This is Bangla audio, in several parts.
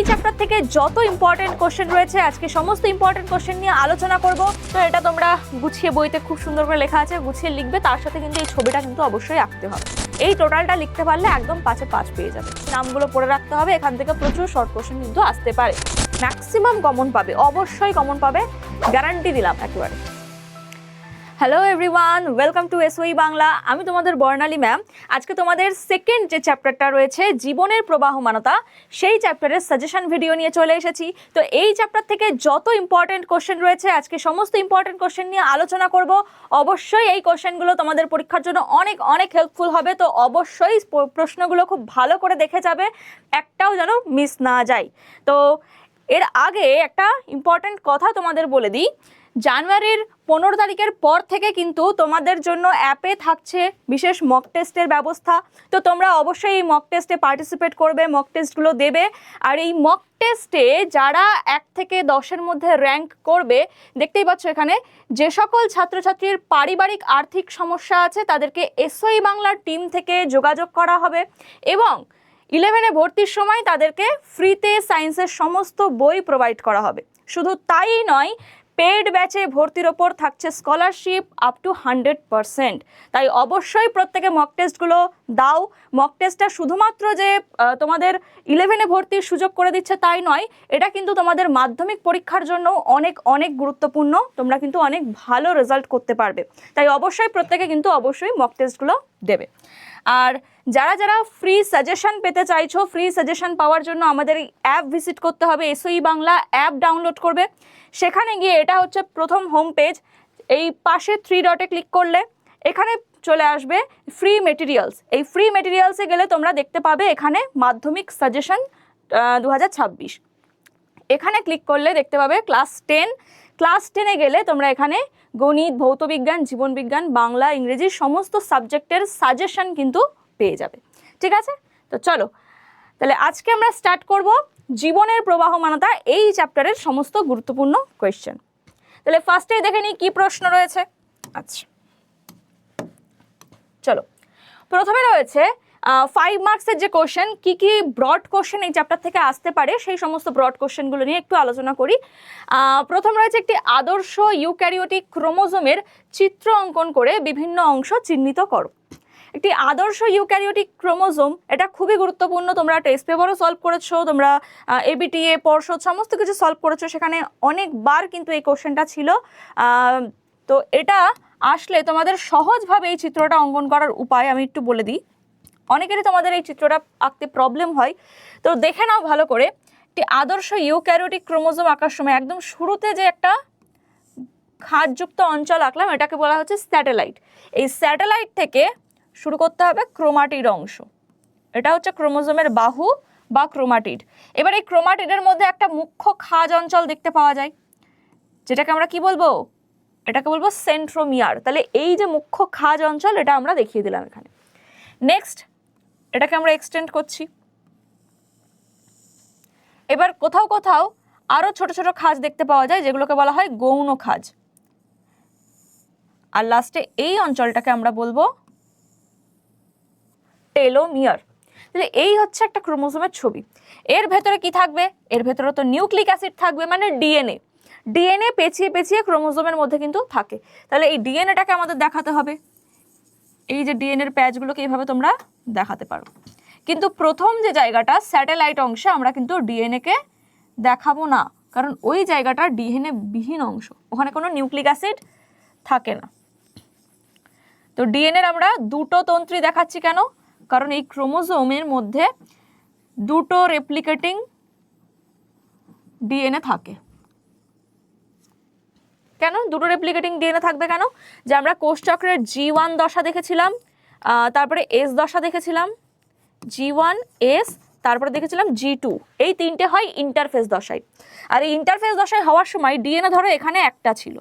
চ্যাপ্টার থেকে যত ইম্পর্টেন্ট কোশ্চেন রয়েছে আজকে সমস্ত ইম্পর্টেন্ট কোশ্চেন নিয়ে আলোচনা করব। তো এটা তোমরা গুছিয়ে বইতে খুব সুন্দর করে লেখা আছে, গুছিয়ে লিখবে, তার সাথে কিন্তু এই ছবিটা কিন্তু অবশ্যই আঁকতে হবে। এই টোটালটা লিখতে পারলে একদম 5-এ 5 পেয়ে যাবে। নামগুলো পড়ে রাখতে হবে, এখান থেকে প্রচুর শর্ট কোশ্চেন কিন্তু আসতে পারে। ম্যাক্সিমাম কমন পাবে, অবশ্যই কমন পাবে, গ্যারান্টি দিলাম একেবারে। Hello everyone, welcome to এসওই Bangla. আমি তোমাদের বর্ণালী ম্যাম। আজকে তোমাদের সেকেন্ড যে চ্যাপ্টারটা রয়েছে জীবনের প্রবাহমানতা, সেই চ্যাপ্টারের সাজেশন ভিডিও নিয়ে চলে এসেছি। তো এই চ্যাপ্টার থেকে যত ইম্পর্টেন্ট কোশ্চেন রয়েছে আজকে সমস্ত ইম্পর্টেন্ট কোশ্চেন নিয়ে আলোচনা করব। অবশ্যই এই কোশ্চেনগুলো তোমাদের পরীক্ষার জন্য অনেক অনেক হেল্পফুল হবে। তো অবশ্যই প্রশ্নগুলো খুব ভালো করে দেখে যাবে, একটাও যেন মিস না যায়। তো এর আগে একটা ইম্পর্টেন্ট কথা তোমাদের বলে দিই, জানুয়ারির 15 তারিখের পর থেকে কিন্তু তোমাদের জন্য অ্যাপে থাকছে বিশেষ মক টেস্টের ব্যবস্থা। তো তোমরা অবশ্যই এই মক টেস্টে পার্টিসিপেট করবে, মক টেস্টগুলো দেবে। আর এই মক টেস্টে যারা 1 থেকে 10-এর মধ্যে র্যাঙ্ক করবে, দেখতেই পাচ্ছ এখানে যে সকল ছাত্রছাত্রীর পারিবারিক আর্থিক সমস্যা আছে তাদেরকে এসওই বাংলার টিম থেকে যোগাযোগ করা হবে এবং 11-এ ভর্তির সময় তাদেরকে ফ্রিতে সায়েন্সের সমস্ত বই প্রোভাইড করা হবে। শুধু তাই নয়, পেড ব্যাচে ভর্তির ওপর থাকছে স্কলারশিপ আপ টু 100%। তাই অবশ্যই প্রত্যেকে মক টেস্টগুলো দাও। মক টেস্টটা শুধুমাত্র যে তোমাদের 11-এ ভর্তির সুযোগ করে দিচ্ছে তাই নয়, এটা কিন্তু তোমাদের মাধ্যমিক পরীক্ষার জন্য অনেক অনেক গুরুত্বপূর্ণ। তোমরা কিন্তু অনেক ভালো রেজাল্ট করতে পারবে। তাই অবশ্যই প্রত্যেকে কিন্তু অবশ্যই মক টেস্টগুলো দেবে। আর যারা যারা ফ্রি সাজেশন পেতে চাইছো, ফ্রি সাজেশন পাওয়ার জন্য আমাদের এই অ্যাপ ভিজিট করতে হবে। এসওই বাংলা অ্যাপ ডাউনলোড করবে, সেখানে গিয়ে এটা হচ্ছে প্রথম হোম পেজ, এই পাশে 3 ডটে ক্লিক করলে এখানে চলে আসবে ফ্রি মেটেরিয়ালস। এই ফ্রি মেটেরিয়ালসে গেলে তোমরা দেখতে পাবে এখানে মাধ্যমিক সাজেশন 2026। এখানে ক্লিক করলে দেখতে পাবে ক্লাস 10। ক্লাস 10-এ গেলে তোমরা এখানে গণিত, ভৌতবিজ্ঞান, জীবনবিজ্ঞান, বাংলা, ইংরেজি সমস্ত সাবজেক্টের সাজেশন কিন্তু পেয়ে যাবে। ঠিক আছে, তো চলো তাহলে আজকে আমরা স্টার্ট করব জীবনের প্রবাহমানতা এই চ্যাপ্টারের সমস্ত গুরুত্বপূর্ণ কোয়েশ্চেন। তাহলে ফার্স্টেই দেখে নিই কি প্রশ্ন রয়েছে। আচ্ছা চলো, প্রথমে রয়েছে 5 মার্কসের যে কোশ্চেন, কি কি ব্রড কোশ্চেন এই চ্যাপ্টার থেকে আসতে পারে সেই সমস্ত ব্রড কোশ্চেনগুলো নিয়ে একটু আলোচনা করি। প্রথম রয়েছে একটি আদর্শ ইউক্যারিওটিক ক্রোমোজোমের চিত্র অঙ্কন করে বিভিন্ন অংশ চিহ্নিত করো। একটি আদর্শ ইউক্যারিওটিক ক্রোমোজোম, এটা খুবই গুরুত্বপূর্ণ। তোমরা টেস্ট পেপারও সলভ করেছো, তোমরা এবিটিএ, পর্ষদ সমস্ত কিছু সলভ করেছো, সেখানে অনেকবার কিন্তু এই কোশ্চেনটা ছিল। তো এটা আসলে তোমাদের সহজভাবে এই চিত্রটা অঙ্কন করার উপায় আমি একটু বলে দিই। অনেকেরই তোমাদের এই চিত্রটা আঁকতে প্রবলেম হয়, তো দেখে নাও ভালো করে। একটি আদর্শ ইউক্যারিওটিক ক্রোমোজোম আঁকার সময় একদম শুরুতে যে একটা খাঁজযুক্ত অঞ্চল আঁকলাম, এটাকে বলা হচ্ছে স্যাটেলাইট। এই স্যাটেলাইট থেকে শুরু করতে হবে ক্রোমাটিড অংশ। এটা হচ্ছে ক্রোমোজোমের বাহু বা ক্রোমাটিড। এবার এই ক্রোমাটিডের মধ্যে একটা মুখ্য খাঁজ অঞ্চল দেখতে পাওয়া যায়, যেটাকে আমরা কি বলবো? এটাকে বলবো সেন্ট্রোমিয়ার। তাহলে এই যে মুখ্য খাঁজ অঞ্চল, এটা আমরা দেখিয়ে দিলাম এখানে। নেক্সট এটাকে আমরা এক্সটেন্ড করছি। এবার কোথাও কোথাও আরো ছোট ছোট খাঁজ দেখতে পাওয়া যায়, যেগুলোকে বলা হয় গৌণ খাঁজ। আর লাস্টে এই অঞ্চলটাকে আমরা বলবো টেলোমিয়ার। তাহলে এই হচ্ছে একটা ক্রোমোজোমের ছবি। এর ভেতরে কি থাকবে? এর ভেতরে তো নিউক্লিক অ্যাসিড থাকবে, মানে ডিএনএ। ডিএনএ পেঁচিয়ে পেঁচিয়ে ক্রোমোজোমের মধ্যে কিন্তু থাকে। তাহলে এই ডিএনএটাকে আমাদের দেখাতে হবে। এই যে ডিএনএর প্যাচগুলোকে এইভাবে তোমরা দেখাতে পারো। কিন্তু প্রথম যে জায়গাটা স্যাটেলাইট অংশে আমরা কিন্তু ডিএনএকে দেখাবো না, কারণ ওই জায়গাটা ডিএনএ বিহীন অংশ, ওখানে কোনো নিউক্লিক অ্যাসিড থাকে না। তো ডিএনএর আমরা দুটো তন্ত্রী দেখাচ্ছি কেন? কারণ এই ক্রোমোজোমের মধ্যে দুটো রেপ্লিকেটিং ডিএনএ থাকে। কেন দুটো রেপ্লিকেটিং ডিএনএ থাকবে কেন? যে আমরা কোষচক্রের G1 দশা দেখেছিলাম, তারপরে S দশা দেখেছিলাম, G1 S, তারপরে দেখেছিলাম G2। এই তিনটে হয় ইন্টারফেস দশায়। আর এই ইন্টারফেস দশায় হওয়ার সময় ডিএনএ ধরো এখানে একটা ছিল,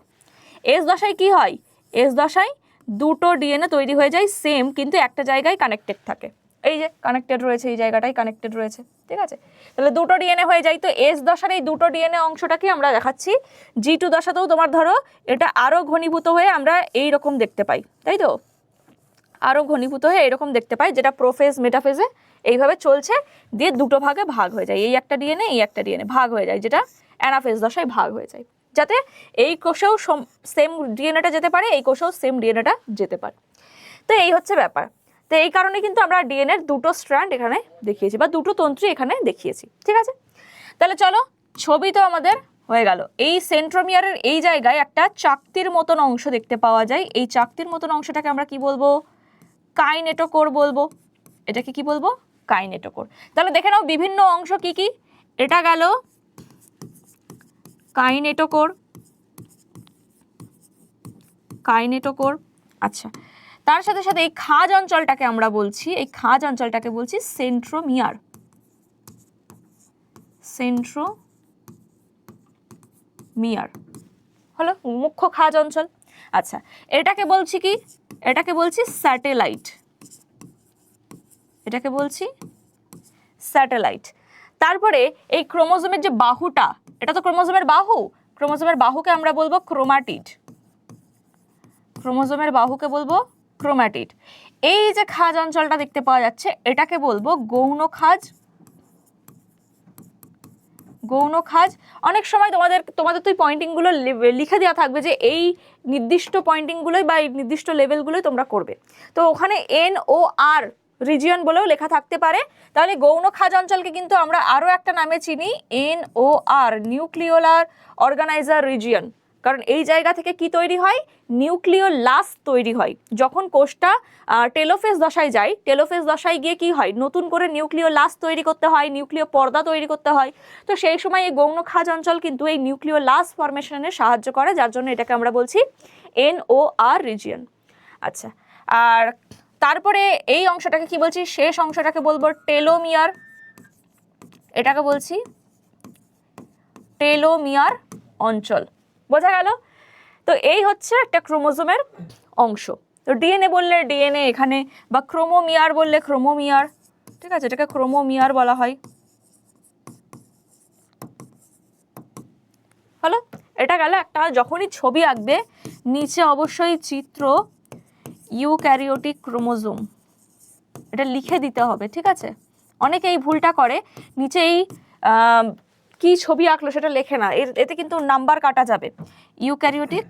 S দশায় কি হয়? S দশায় দুটো ডিএনএ তৈরি হয়ে যায় সেম, কিন্তু একটা জায়গায় কানেক্টেড থাকে। এই যে কানেক্টেড রয়েছে, এই জায়গাটাই কানেক্টেড রয়েছে। ঠিক আছে, তাহলে দুটো ডিএনএ হয়ে যায়। তো এস দশার এই দুটো ডিএনএ অংশটাকে আমরা দেখাচ্ছি। G2 দশাতেও তোমার ধরো এটা আরও ঘনীভূত হয়ে আমরা এই রকম দেখতে পাই, তাই তো? আরও ঘনীভূত হয়ে এরকম দেখতে পাই, যেটা প্রোফেজ মেটাফেজে এইভাবে চলছে, দিয়ে দুটো ভাগে ভাগ হয়ে যায়, এই একটা ডিএনএ এই একটা ডিএনএ ভাগ হয়ে যায়, যেটা অ্যানাফেজ দশায় ভাগ হয়ে যায়, যাতে এই কোষেও সেম ডিএনএটা যেতে পারে, এই কোষেও সেম ডিএনএটা যেতে পারে। তো এই হচ্ছে ব্যাপার। তো এই কারণে কিন্তু আমরা ডিএনএর দুটো স্ট্র্যান্ড এখানে দেখিয়েছি, বা দুটো তন্ত্রী এখানে দেখিয়েছি, ঠিক আছে। তাহলে চলো, ছবি তো আমাদের হয়ে গেল। এই সেন্ট্রোমিয়ারের এই জায়গায় একটা চাকতির মতন অংশ দেখতে পাওয়া যায়, এই চাকতির মতন অংশটাকে আমরা কি বলবো? কাইনেটোকোর বলবো। এটাকে কি বলবো? কাইনেটোকোর। তাহলে দেখে নাও বিভিন্ন অংশ কি কি। এটা গেল কাইনেটোকোর, কাইনেটোকোর। আচ্ছা, তার সাথে সাথে এই খাঁজ অঞ্চলটাকে আমরা বলছি, এই খাঁজ অঞ্চলটাকে বলছি সেন্ট্রোমিয়ার, সেন্ট্রোমিয়ার হলো মুখ্য খাঁজ অঞ্চল। আচ্ছা, এটাকে বলছি কি? এটাকে বলছি স্যাটেলাইট, এটাকে বলছি স্যাটেলাইট। তারপরে এই ক্রোমোজোমের যে বাহুটা, এটা তো ক্রোমোজোমের বাহু, ক্রোমোজোমের বাহুকে আমরা বলবো ক্রোমাটিড, ক্রোমোজোমের বাহুকে বলবো ক্রোমাটিড। এই যে খাঁজ অঞ্চলটা দেখতে পাওয়া যাচ্ছে, এটাকে বলবো গৌণ খাঁজ, গৌণ খাঁজ। অনেক সময় তোমাদের তো পয়েন্টিংগুলো লিখে দেওয়া থাকবে যে এই নির্দিষ্ট পয়েন্টিংগুলোই বা এই নির্দিষ্ট লেভেলগুলোই তোমরা করবে, তো ওখানে NOR রিজিয়ন বলেও লেখা থাকতে পারে। তাহলে গৌণ খাঁজ অঞ্চলকে কিন্তু আমরা আরও একটা নামে চিনি, NOR, নিউক্লিওলার অর্গানাইজার রিজিয়ন। কারণ এই জায়গা থেকে কি তৈরি হয়? নিউক্লিওলাস তৈরি হয়। যখন কোষটা টেলোফেজ দশায় যায়, টেলোফেজ দশায় গিয়ে কি হয়? নতুন করে নিউক্লিওলাস তৈরি করতে হয়, নিউক্লিয় পর্দা তৈরি করতে হয়। তো সেই সময় এই গৌণ খাঁজ অঞ্চল কিন্তু এই নিউক্লিওলাস ফরমেশনে সাহায্য করে, যার জন্য এটাকে আমরা বলছি NOR রিজিয়ন। আচ্ছা, আর তারপরে এই অংশটাকে কি বলছি? শেষ অংশটাকে বলবো টেলোমিয়ার, এটাকে বলছি টেলোমিয়ার অঞ্চল। বোঝা গেল? তো এই হচ্ছে একটা ক্রোমোজোমের অংশ। তো ডিএনএ বললে ডিএনএ এখানে, বা ক্রোমোমিয়ার বললে ক্রোমোমিয়ার, ঠিক আছে, এটাকে ক্রোমোমিয়ার বলা হয়। হলো, এটা গেল একটা। যখনই ছবি আঁকবে নিচে অবশ্যই চিত্র ইউক্যারিওটিক ক্রোমোজোম এটা লিখে দিতে হবে, ঠিক আছে। অনেকে এই ভুলটা করে, নিচে এই কি ছবি আঁকলো সেটা লেখে না, এতে কিন্তু নাম্বার কাটা যাবে। ইউক্যারিওটিক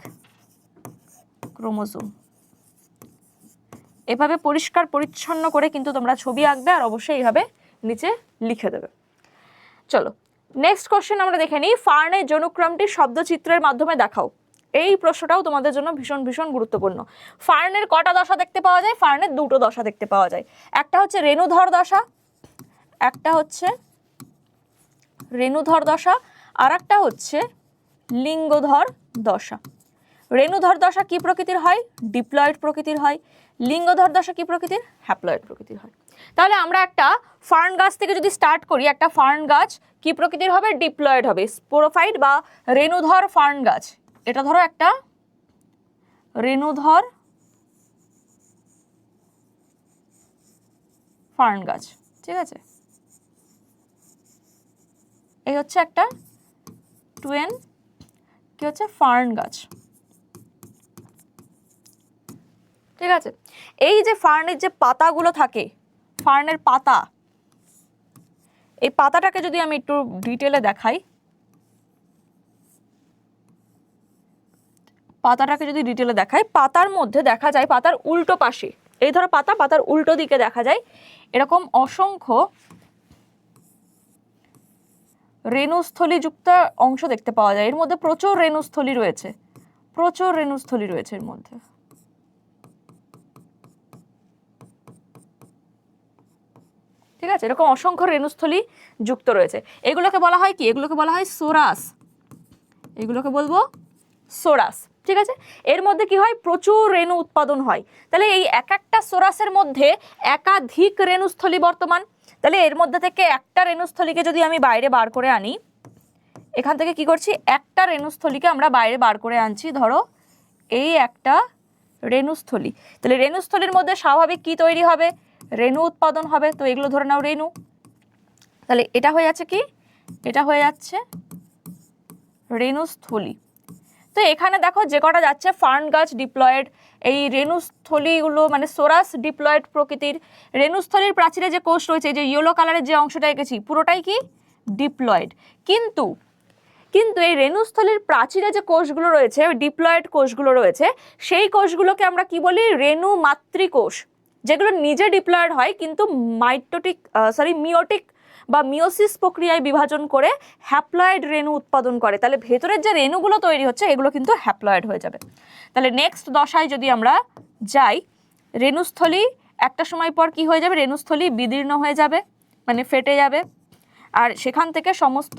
ক্রোমোজোম এভাবে পরিষ্কার পরিচ্ছন্ন করে কিন্তু তোমরা ছবি আঁকবে, আর অবশ্যই এইভাবে নিচে লিখে দেবে। চলো নেক্সট কোশ্চেন আমরা দেখে নিই। ফার্নের জনুক্রমটি শব্দচিত্রের মাধ্যমে দেখাও। এই প্রশ্নটাও তোমাদের জন্য ভীষণ ভীষণ গুরুত্বপূর্ণ। ফার্নের কটা দশা দেখতে পাওয়া যায়? ফার্নের দুটো দশা দেখতে পাওয়া যায়। একটা হচ্ছে রেণুধর দশা, একটা হচ্ছে রেণুধর দশা, আর একটা হচ্ছে লিঙ্গধর দশা। রেণুধর দশা কি প্রকৃতির হয়? ডিপ্লয়েড প্রকৃতির হয়। লিঙ্গধর দশা কি প্রকৃতির? হ্যাপ্লয়েড প্রকৃতির হয়। তাহলে আমরা একটা ফার্ন গাছ থেকে যদি স্টার্ট করি, একটা ফার্ন গাছ কি প্রকৃতির হবে? ডিপ্লয়েড হবে। স্পোরোফাইট বা রেণুধর ফার্ন গাছ, এটা ধরো একটা রেণুধর ফার্ন গাছ, ঠিক আছে। এই হচ্ছে একটা টুয়েন কি হচ্ছে ফার্ন গাছ, ঠিক আছে। এই যে ফার্নের যে পাতাগুলো থাকে, ফার্নের পাতা, এই পাতাটাকে যদি আমি একটু ডিটেলে দেখাই, পাতাটাকে যদি ডিটেলে দেখাই, পাতার মধ্যে দেখা যায় পাতার উল্টো পাশে, এই ধরো পাতা, পাতার উল্টো দিকে দেখা যায় এরকম অসংখ্য রেণুস্থলীযুক্ত অংশ দেখতে পাওয়া যায়। এর মধ্যে প্রচুর রেণুস্থলী রয়েছে, প্রচুর রেণুস্থলী রয়েছে এর মধ্যে। ঠিক আছে, এরকম অসংখ্য রেণুস্থলী যুক্ত রয়েছে। এগুলোকে বলা হয় কি? এগুলোকে বলা হয় সোরাস, এগুলোকে বলবো সোরাস, ঠিক আছে। এর মধ্যে কি হয়? প্রচুর রেণু উৎপাদন হয়। তাহলে এই এক একটা সোরাসের মধ্যে একাধিক রেণুস্থলী বর্তমান। তাহলে এর মধ্যে থেকে একটা রেণুস্থলীকে যদি আমি বাইরে বার করে আনি, এখান থেকে কি করছি? একটা রেণুস্থলীকে আমরা বাইরে বার করে আনছি, ধরো এই একটা রেণুস্থলী। তাহলে রেণুস্থলীর মধ্যে স্বাভাবিক কি তৈরি হবে? রেণু উৎপাদন হবে। তো এগুলো ধরে নাও রেণু। তাহলে এটা হয়ে যাচ্ছে কি? এটা হয়ে যাচ্ছে রেণুস্থলী। তো এখানে দেখো যে কটা যাচ্ছে, ফার্ন গাছ ডিপ্লয়েড, এই রেণুস্থলীগুলো মানে সোরাস ডিপ্লয়েড প্রকৃতির। রেণুস্থলীর প্রাচীরে যে কোষ রয়েছে, এই যে ইয়েলো কালারের যে অংশটা এঁকেছি পুরোটাই কি ডিপ্লয়েড। কিন্তু এই রেণুস্থলীর প্রাচীরে যে কোষগুলো রয়েছে, ডিপ্লয়েড কোষগুলো রয়েছে, সেই কোষগুলোকে আমরা কি বলি, রেণু মাতৃকোষ, যেগুলো নিজে ডিপ্লয়েড হয় কিন্তু মিওটিক বা মিওসিস প্রক্রিয়ায় বিভাজন করে হ্যাপ্লয়েড রেণু উৎপাদন করে। তাহলে ভেতরের যে রেণুগুলো তৈরি হচ্ছে এগুলো কিন্তু হ্যাপ্লয়েড হয়ে যাবে। তাহলে নেক্সট দশায় যদি আমরা যাই, রেণুস্থলী একটা সময় পর কি হয়ে যাবে, রেণুস্থলী বিদীর্ণ হয়ে যাবে, মানে ফেটে যাবে, আর সেখান থেকে সমস্ত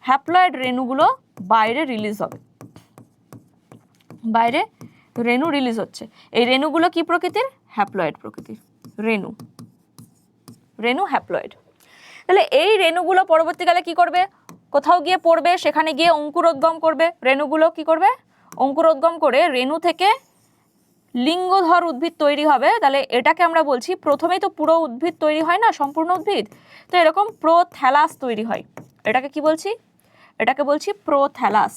হ্যাপ্লয়েড রেণুগুলো বাইরে রিলিজ হবে। বাইরে রেণু রিলিজ হচ্ছে, এই রেণুগুলো কি প্রকৃতির, হ্যাপ্লয়েড প্রকৃতির রেণু হ্যাপ্লয়েড। তাহলে এই রেণুগুলো পরবর্তীকালে কি করবে, কোথাও গিয়ে পড়বে, সেখানে গিয়ে অঙ্কুরোদ্গম করবে। রেণুগুলো কি করবে, অঙ্কুরোদ্গম করে রেণু থেকে লিঙ্গধর উদ্ভিদ তৈরি হবে। তাহলে এটাকে আমরা বলছি, প্রথমেই তো পুরো উদ্ভিদ তৈরি হয় না, সম্পূর্ণ উদ্ভিদ, তো এরকম প্রোথ্যালাস তৈরি হয়। এটাকে কি বলছি, এটাকে বলছি প্রোথ্যালাস।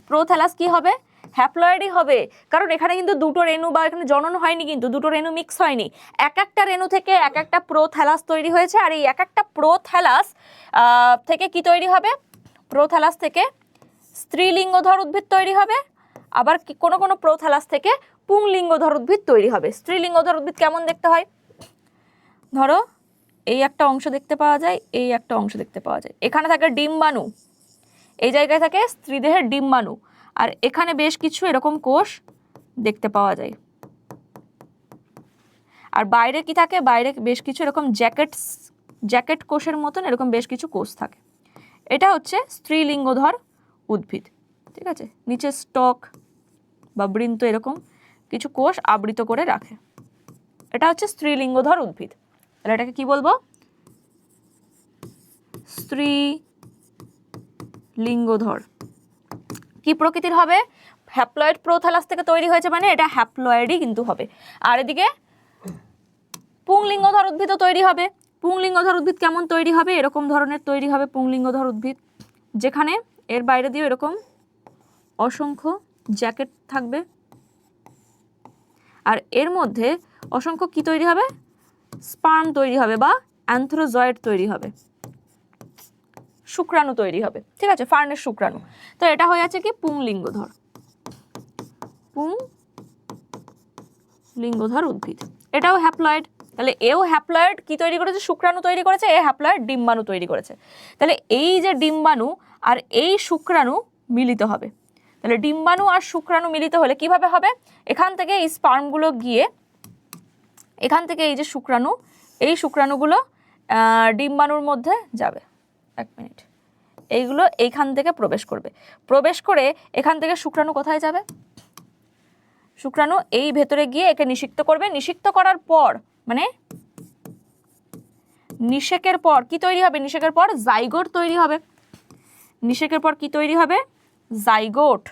প্রোথ্যালাস কি হবে, হ্যাপ্লয়েডই হবে, কারণ এখানে কিন্তু দুটো রেণু বা এখানে জনন হয়নি, কিন্তু দুটো রেণু মিক্স হয়নি, এক একটা রেণু থেকে এক একটা প্রোথ্যালাস তৈরি হয়েছে। আর এই এক একটা প্রোথ্যালাস থেকে কি তৈরি হবে, প্রোথ্যালাস থেকে স্ত্রীলিঙ্গধর উদ্ভিদ তৈরি হবে, আবার কোনো কোনো প্রোথ্যালাস থেকে পুংলিঙ্গধর উদ্ভিদ তৈরি হবে। স্ত্রীলিঙ্গধর উদ্ভিদ কেমন দেখতে হয়, ধরো এই একটা অংশ দেখতে পাওয়া যায়, এই একটা অংশ দেখতে পাওয়া যায়, এখানে থাকে ডিম্বাণু, এই জায়গায় থাকে স্ত্রীদেহের ডিম্বাণু, আর এখানে বেশ কিছু এরকম কোষ দেখতে পাওয়া যায়। আর বাইরে কি থাকে, বাইরে বেশ কিছু এরকম জ্যাকেট কোষের মতন এরকম বেশ কিছু কোষ থাকে। এটা হচ্ছে স্ত্রীলিঙ্গধর উদ্ভিদ, ঠিক আছে। নিচে স্টক বা বৃন্ত এরকম কিছু কোষ আবৃত করে রাখে, এটা হচ্ছে স্ত্রীলিঙ্গধর উদ্ভিদ। তাহলে এটাকে কি বলবো, স্ত্রীলিঙ্গধর। কি প্রকৃতির হবে, হ্যাপ্লয়েড প্রোথ্যালাস থেকে তৈরি হয়েছে, মানে এটা হ্যাপ্লয়েডই কিন্তু হবে। আর এদিকে পুংলিঙ্গধর উদ্ভিদও তৈরি হবে। পুংলিঙ্গধর উদ্ভিদ কেমন তৈরি হবে, এরকম ধরনের তৈরি হবে পুংলিঙ্গধর উদ্ভিদ, যেখানে এর বাইরে দিয়ে এরকম অসংখ্য জ্যাকেট থাকবে, আর এর মধ্যে অসংখ্য কি তৈরি হবে, স্পার্ম তৈরি হবে বা অ্যান্থ্রোজয়েড তৈরি হবে, শুক্রাণু তৈরি হবে, ঠিক আছে, ফার্নের শুক্রাণু। তো এটা হয়ে আছে কি পুংলিঙ্গধর উদ্ভিদ, এটাও হ্যাপ্লয়েড। তাহলে এও হ্যাপ্লয়েড কি তৈরি করেছে, শুক্রাণু তৈরি করেছে, এ হ্যাপ্লয়েড ডিম্বাণু তৈরি করেছে। তাহলে এই যে ডিম্বাণু আর এই শুক্রাণু মিলিত হবে, তাহলে ডিম্বাণু আর শুক্রাণু মিলিত হলে কিভাবে হবে, এখান থেকে এই স্পার্মগুলো গিয়ে এখান থেকে এই যে শুক্রাণু, এই শুক্রাণুগুলো ডিম্বাণুর মধ্যে যাবে, এক মিনিট, এইগুলো এইখান থেকে প্রবেশ করবে, প্রবেশ করে এখান থেকে শুক্রাণু কোথায় যাবে, শুক্রাণু এই ভেতরে গিয়ে একে নিষিক্ত করবে। নিষিক্ত করার পর মানে নিষেকের পর কি তৈরি হবে, নিষেকের পর জাইগোট তৈরি হবে। নিষেকের পর কি তৈরি হবে, জাইগোট।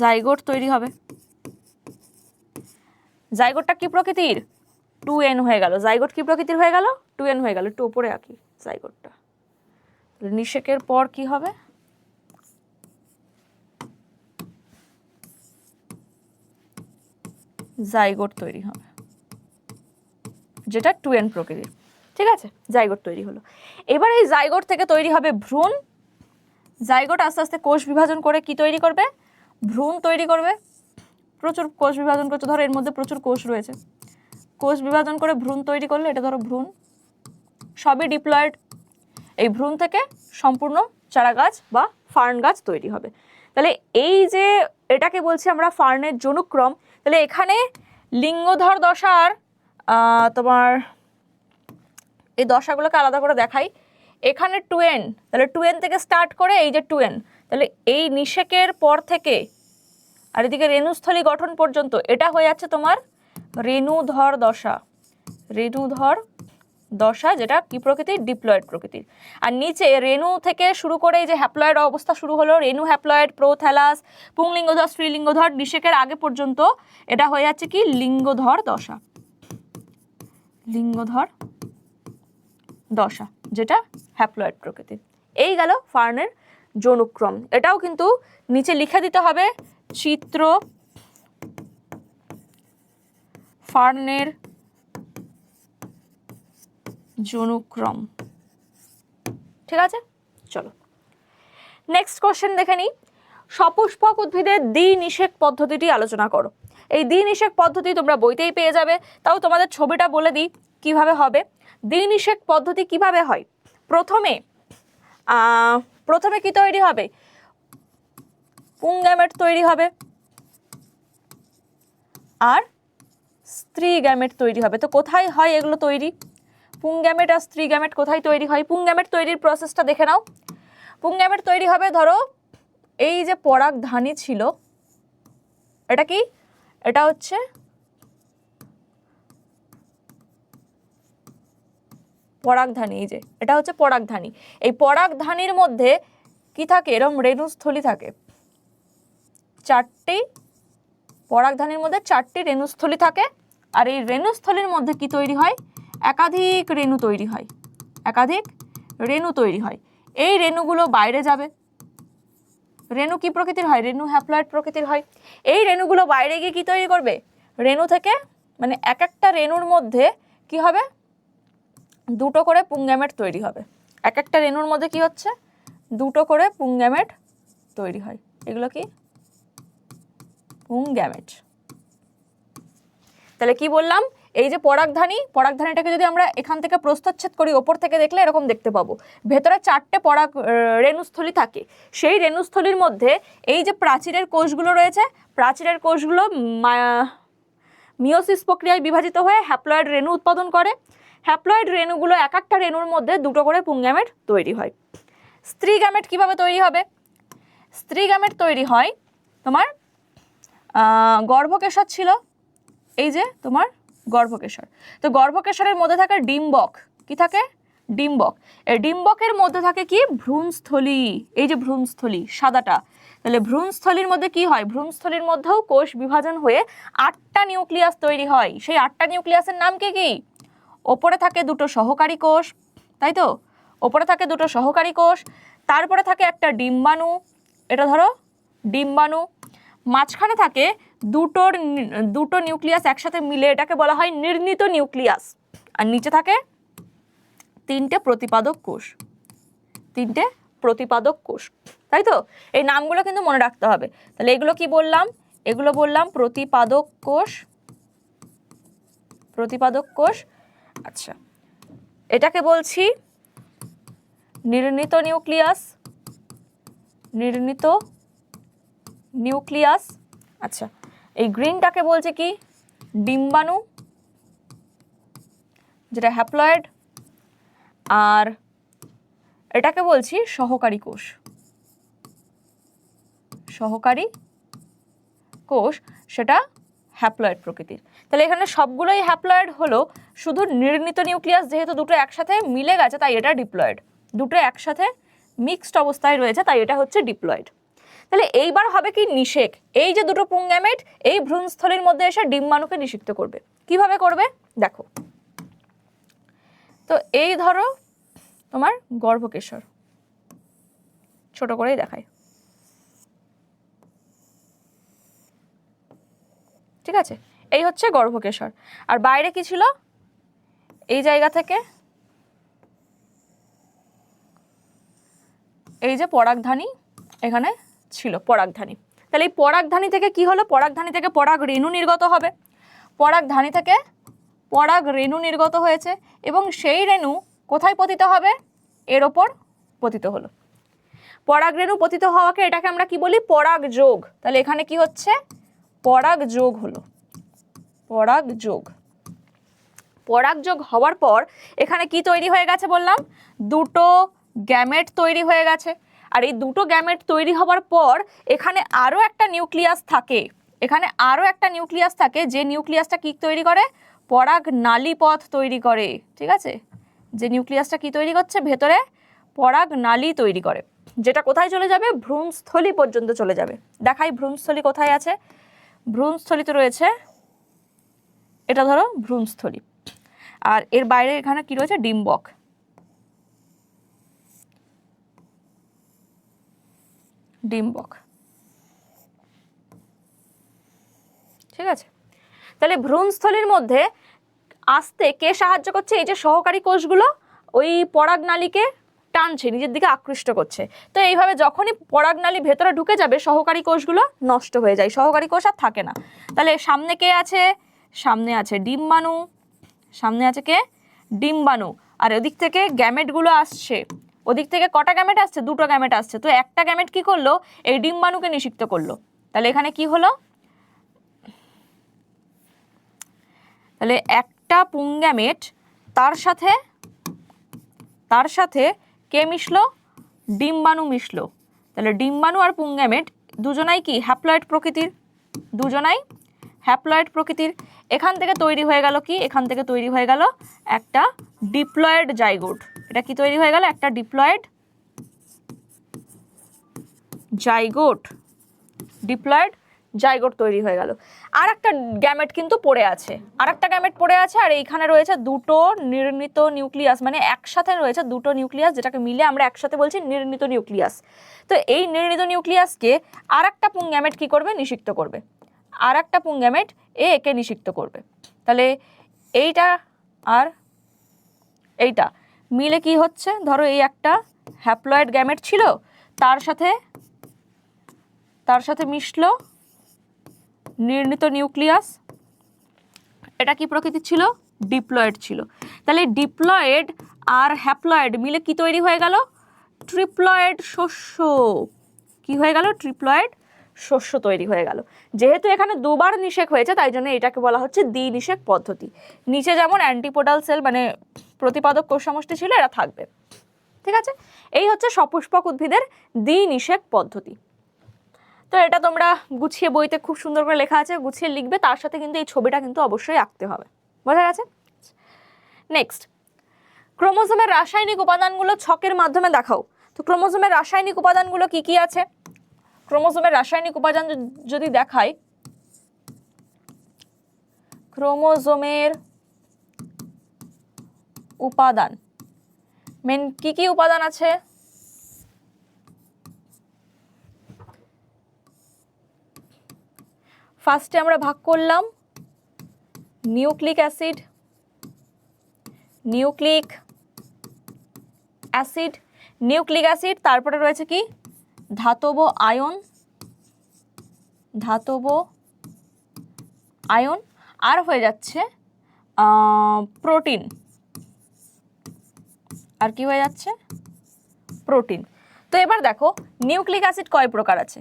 জাইগোট তৈরি হবে। জাইগোটটা কি প্রকৃতির, 2n হয়ে গেল। জাইগোট কি প্রকৃতির হয়ে গেল, 2n হয়ে গেল। একটু উপরে আঁকি জাইগোটটা। নিষেকের পর কি হবে, জাইগোট তৈরি হবে, যেটা 2n প্রকৃতির, ঠিক আছে। জাইগোট তৈরি হলো। এবার এই জাইগোট থেকে তৈরি হবে ভ্রূণ। জাইগোট আস্তে আস্তে কোষ বিভাজন করে কি তৈরি করবে, ভ্রূণ তৈরি করবে। প্রচুর কোষ বিভাজন করছে, ধরো এর মধ্যে প্রচুর কোষ রয়েছে, কোষ বিভাজন করে ভ্রূণ তৈরি করলে, এটা ধরো ভ্রূণ, সবই ডিপ্লয়েড। এই ভ্রূণ থেকে সম্পূর্ণ চারা গাছ বা ফার্ন গাছ তৈরি হবে। তাহলে এই যে এটাকে বলছি আমরা ফার্নের জনুক্রম। তাহলে এখানে লিঙ্গধর দশার তোমার এই দশাগুলোকে আলাদা করে দেখাই। এখানে 2n, তাহলে 2n থেকে স্টার্ট করে এই যে 2n, তাহলে এই নিষেকের পর থেকে আর এদিকে রেণুস্থলী গঠন পর্যন্ত এটা হয়ে যাচ্ছে তোমার রেণুধর দশা। রেণুধর দশা, যেটা কি প্রকৃতির, ডিপ্লয়েড প্রকৃতির। আর নিচে রেণু থেকে শুরু করে এই যে হ্যাপ্লয়েড অবস্থা শুরু হলো, রেণু হ্যাপ্লয়েড, প্রোথ্যালাস, পুংলিঙ্গধর, স্ত্রীলিঙ্গধর, নিষেকের আগে পর্যন্ত এটা হয়ে যাচ্ছে কি লিঙ্গধর দশা। লিঙ্গধর দশা, যেটা হ্যাপ্লয়েড প্রকৃতির। এই গেল ফার্নের যৌনক্রম। এটাও কিন্তু নিচে লিখে দিতে হবে, চিত্র ফার্নের যৌনক্রম। ঠিক আছে, চলো নেক্সট কোশ্চেন দেখে নিই। সপুষ্পক উদ্ভিদের দ্বিনিষেক পদ্ধতিটি আলোচনা করো। এই দ্বিনিষেক পদ্ধতি তোমরা বইতেই পেয়ে যাবে, তাও তোমাদের ছবিটা বলে দিই কিভাবে হবে। দ্বিনিষেক পদ্ধতি কিভাবে হয়? প্রথমে কি তৈরি হবে? পুংগ্যামেট তৈরি হবে আর স্ত্রী গ্যামেট তৈরি হবে। তো কোথায় হয় এগুলো তৈরি? পুংগ্যামেট আর স্ত্রী গ্যামেট কোথায় তৈরি হয়? পুংগ্যামেট তৈরির প্রসেসটা দেখে নাও। পুংগ্যামেট তৈরি হবে, ধরো এই যে পরাগধানী ছিল, এটা কি? এটা হচ্ছে পরাগধানী। এই যে এটা হচ্ছে পরাগধানী। এই পরাগধানীর মধ্যে কি থাকে? এরকম রেণুস্থলী থাকে, চারটি পরাগধানীর মধ্যে চারটি রেণুস্থলী থাকে। আর এই রেণুস্থলীর মধ্যে কি তৈরি হয়? একাধিক রেণু তৈরি হয়, একাধিক রেণু তৈরি হয়। এই রেণুগুলো বাইরে যাবে। রেণু কি প্রকৃতির হয়? রেণু হ্যাপ্লয়েড প্রকৃতির হয়। এই রেণুগুলো বাইরে গিয়ে কি তৈরি করবে? রেণু থেকে, মানে এক একটা রেণুর মধ্যে কি হবে? দুটো করে পুংগ্যামেট তৈরি হবে। এক একটা রেণুর মধ্যে কি হচ্ছে? দুটো করে পুংগ্যামেট তৈরি হয়। এগুলো কি? পুংগ্যামেট। তাহলে কি বললাম? এই যে পরাগধানী, পরাগধানীটাকে যদি আমরা এখান থেকে প্রস্থচ্ছেদ করি, ওপর থেকে দেখলে এরকম দেখতে পাবো। ভেতরে চারটে রেণুস্থলী থাকে। সেই রেণুস্থলীর মধ্যে এই যে প্রাচীরের কোষগুলো রয়েছে, প্রাচীরের কোষগুলো মিওসিস প্রক্রিয়ায় বিভাজিত হয়ে হ্যাপ্লয়েড রেণু উৎপাদন করে। হ্যাপ্লয়েড রেণুগুলো এক একটা রেণুর মধ্যে দুটো করে পুংগ্যামেট তৈরি হয়। স্ত্রী গ্যামেট কিভাবে তৈরি হবে? স্ত্রী গ্যামেট তৈরি হয় তোমার গর্ভকেশর ছিল, এই যে তোমার গর্ভকেশর। তো গর্ভকেশরের মধ্যে থাকে ডিম্বক। কি থাকে? ডিম্বক। এই ডিম্বকের মধ্যে থাকে কি? ভ্রূণস্থলী। এই যে ভ্রূণস্থলী সাদাটা, তাহলে ভ্রূণস্থলীর মধ্যে কি হয়? ভ্রূণস্থলীর মধ্যেও কোষ বিভাজন হয়ে 8টা নিউক্লিয়াস তৈরি হয়। সেই 8টা নিউক্লিয়াসের নাম কি কি? ওপরে থাকে দুটো সহকারী কোষ, তাই তো? ওপরে থাকে দুটো সহকারী কোষ, তারপরে থাকে একটা ডিম্বাণু, এটা ধরো ডিম্বাণু। মাঝখানে থাকে দুটো নিউক্লিয়াস একসাথে মিলে, এটাকে বলা হয় নির্ণিত নিউক্লিয়াস। আর নিচে থাকে 3টে প্রতিপাদক কোষ, 3টে প্রতিপাদক কোষ, তাই তো? এই নামগুলো কিন্তু মনে রাখতে হবে। তাহলে এগুলো কি বললাম? এগুলো বললাম প্রতিপাদক কোষ, প্রতিপাদক কোষ। আচ্ছা, এটাকে বলছি নির্ণিত নিউক্লিয়াস, নির্ণিত নিউক্লিয়াস। আচ্ছা, এই গ্রিনটাকে বলছে কি? ডিম্বাণু, যেটা হ্যাপ্লয়েড। আর এটাকে বলছি সহকারী কোষ, সহকারী কোষ, সেটা হ্যাপ্লয়েড প্রকৃতির। তাহলে এখানে সবগুলোই হ্যাপ্লয়েড হলো, শুধু নির্ণিত নিউক্লিয়াস যেহেতু দুটো একসাথে মিলে গেছে তাই এটা ডিপ্লয়েড। দুটো একসাথে মিক্সড অবস্থায় রয়েছে তাই এটা হচ্ছে ডিপ্লয়েড। তাহলে এইবার হবে কি? নিষেক। এই যে দুটো পুংগ্যামেট এই ভ্রূণস্থলীর মধ্যে এসে ডিম্বাণুকে নিষিক্ত করবে। কিভাবে করবে দেখো তো। এই ধরো তোমার গর্ভকেশর, ছোট করেই দেখায়, ঠিক আছে? এই হচ্ছে গর্ভকেশর। আর বাইরে কি ছিল? এই জায়গা থেকে এই যে পরাগধানী, এখানে ছিল পরাগধানী। তাহলে এই পরাগধানী থেকে কি হলো? পরাগধানী থেকে পরাগ রেণু নির্গত হবে। পরাগধানী থেকে পরাগ রেণু নির্গত হয়েছে এবং সেই রেণু কোথায় পতিত হবে? এর ওপর পতিত হলো। পরাগ রেণু পতিত হওয়াকে এটাকে আমরা কি বলি? পরাগ যোগ। তাহলে এখানে কি হচ্ছে? পরাগ যোগ হলো, পরাগ যোগ। পরাগ যোগ হওয়ার পর এখানে কি তৈরি হয়ে গেছে বললাম? দুটো গ্যামেট তৈরি হয়ে গেছে। আর এই দুটো গ্যামেট তৈরি হওয়ার পর এখানে আরও একটা নিউক্লিয়াস থাকে, এখানে আরও একটা নিউক্লিয়াস থাকে, যে নিউক্লিয়াসটা কি তৈরি করে? পরাগ নালীপথ তৈরি করে, ঠিক আছে? যে নিউক্লিয়াসটা কি তৈরি করছে? ভেতরে পরাগ নালী তৈরি করে, যেটা কোথায় চলে যাবে? ভ্রূণস্থলী পর্যন্ত চলে যাবে। দেখাই ভ্রূণস্থলী কোথায় আছে। ভ্রূণস্থলীতে রয়েছে, এটা ধরো ভ্রূণস্থলী। আর এর বাইরে এখানে কি রয়েছে? ডিম্বক, ডিম্বক। ঠিক আছে, তাহলে ভ্রূণস্থলীর মধ্যে আসতে কে সাহায্য করছে? এই যে সহকারী কোষগুলো ওই পরাগনালীকে টানছে, নিজের দিকে আকৃষ্ট করছে। তো এইভাবে যখনই পরাগনালী ভেতরে ঢুকে যাবে সহকারী কোষগুলো নষ্ট হয়ে যায়, সহকারী কোষ আর থাকে না। তাহলে সামনে কে আছে? সামনে আছে ডিম্বাণু, সামনে আছে কে? ডিম্বাণু। আর ওদিক থেকে গ্যামেটগুলো আসছে, ওদিক থেকে কটা গ্যামেট আসছে? দুটো গ্যামেট আসছে। তো একটা গ্যামেট কি করলো? এই ডিম্বাণুকে নিষিক্ত করলো। তাহলে এখানে কি হলো? তাহলে একটা পুংগ্যামেট তার সাথে কে মিশলো? ডিম্বাণু মিশলো। তাহলে ডিম্বাণু আর পুংগ্যামেট দুজনাই কি হ্যাপ্লয়েড প্রকৃতির, দুজনাই হ্যাপ্লয়েড প্রকৃতির। এখান থেকে তৈরি হয়ে গেল কি? এখান থেকে তৈরি হয়ে গেল একটা ডিপ্লয়েড জাইগোট। এটা কি তৈরি হয়ে গেল? একটা ডিপ্লয়েড জাইগোট, ডিপ্লয়েড জাইগোট তৈরি হয়ে গেল। আর একটা গ্যামেট কিন্তু পড়ে আছে, আর একটা গ্যামেট পড়ে আছে, আর এইখানে রয়েছে দুটো নির্ণীত নিউক্লিয়াস, মানে একসাথে রয়েছে দুটো নিউক্লিয়াস, যেটাকে মিলে আমরা একসাথে বলছি নির্ণীত নিউক্লিয়াস। তো এই নির্ণীত নিউক্লিয়াসকে আর একটা পুংগ্যামেট কি করবে? নিষিক্ত করবে। আর একটা পুংগ্যামেট একে নিষিক্ত করবে। তাহলে এইটা আর এইটা মিলে কি হচ্ছে? ধরো এই একটা হ্যাপ্লয়েড গ্যামেট ছিল, তার সাথে মিশলো নির্ণীত নিউক্লিয়াস। এটা কি প্রকৃতির ছিল? ডিপ্লয়েড ছিল। তাহলে ডিপ্লয়েড আর হ্যাপ্লয়েড মিলে কি তৈরি হয়ে গেল? ট্রিপ্লয়েড শস্য। কি হয়ে গেল? ট্রিপ্লয়েড শস্য তৈরি হয়ে গেল। যেহেতু এখানে দুবার নিষেক হয়েছে তাই জন্য এটাকে বলা হচ্ছে দ্বিনিষেক পদ্ধতি। নিচে যেমন অ্যান্টিপোডাল সেল মানে প্রতিপাদক কোষ সমষ্টি ছিল, এরা থাকবে। ঠিক আছে, এই হচ্ছে সপুষ্পক উদ্ভিদের দ্বিনিষেক পদ্ধতি। তো এটা তোমরা গুছিয়ে বইতে খুব সুন্দর করে লেখা আছে, গুছিয়ে লিখবে, তার সাথে কিন্তু এই ছবিটা কিন্তু অবশ্যই আঁকতে হবে। বোঝা গেছে? নেক্সট, ক্রোমোজোমের রাসায়নিক উপাদানগুলো ছকের মাধ্যমে দেখাও। তো ক্রোমোজোমের রাসায়নিক উপাদানগুলো কি কি আছে? ক্রোমোজোমের রাসায়নিক উপাদান যদি দেখাই, ক্রোমোজোমের উপাদান মেন কি কি উপাদান আছে? ফার্স্টে আমরা ভাগ করলাম নিউক্লিক অ্যাসিড, নিউক্লিক অ্যাসিড, তারপরে রয়েছে কি? ধাতব আয়ন, আর হয়ে যাচ্ছে প্রোটিন। আর কি হয়ে যাচ্ছে? প্রোটিন। তো এবার দেখো নিউক্লিক অ্যাসিড কয় প্রকার আছে?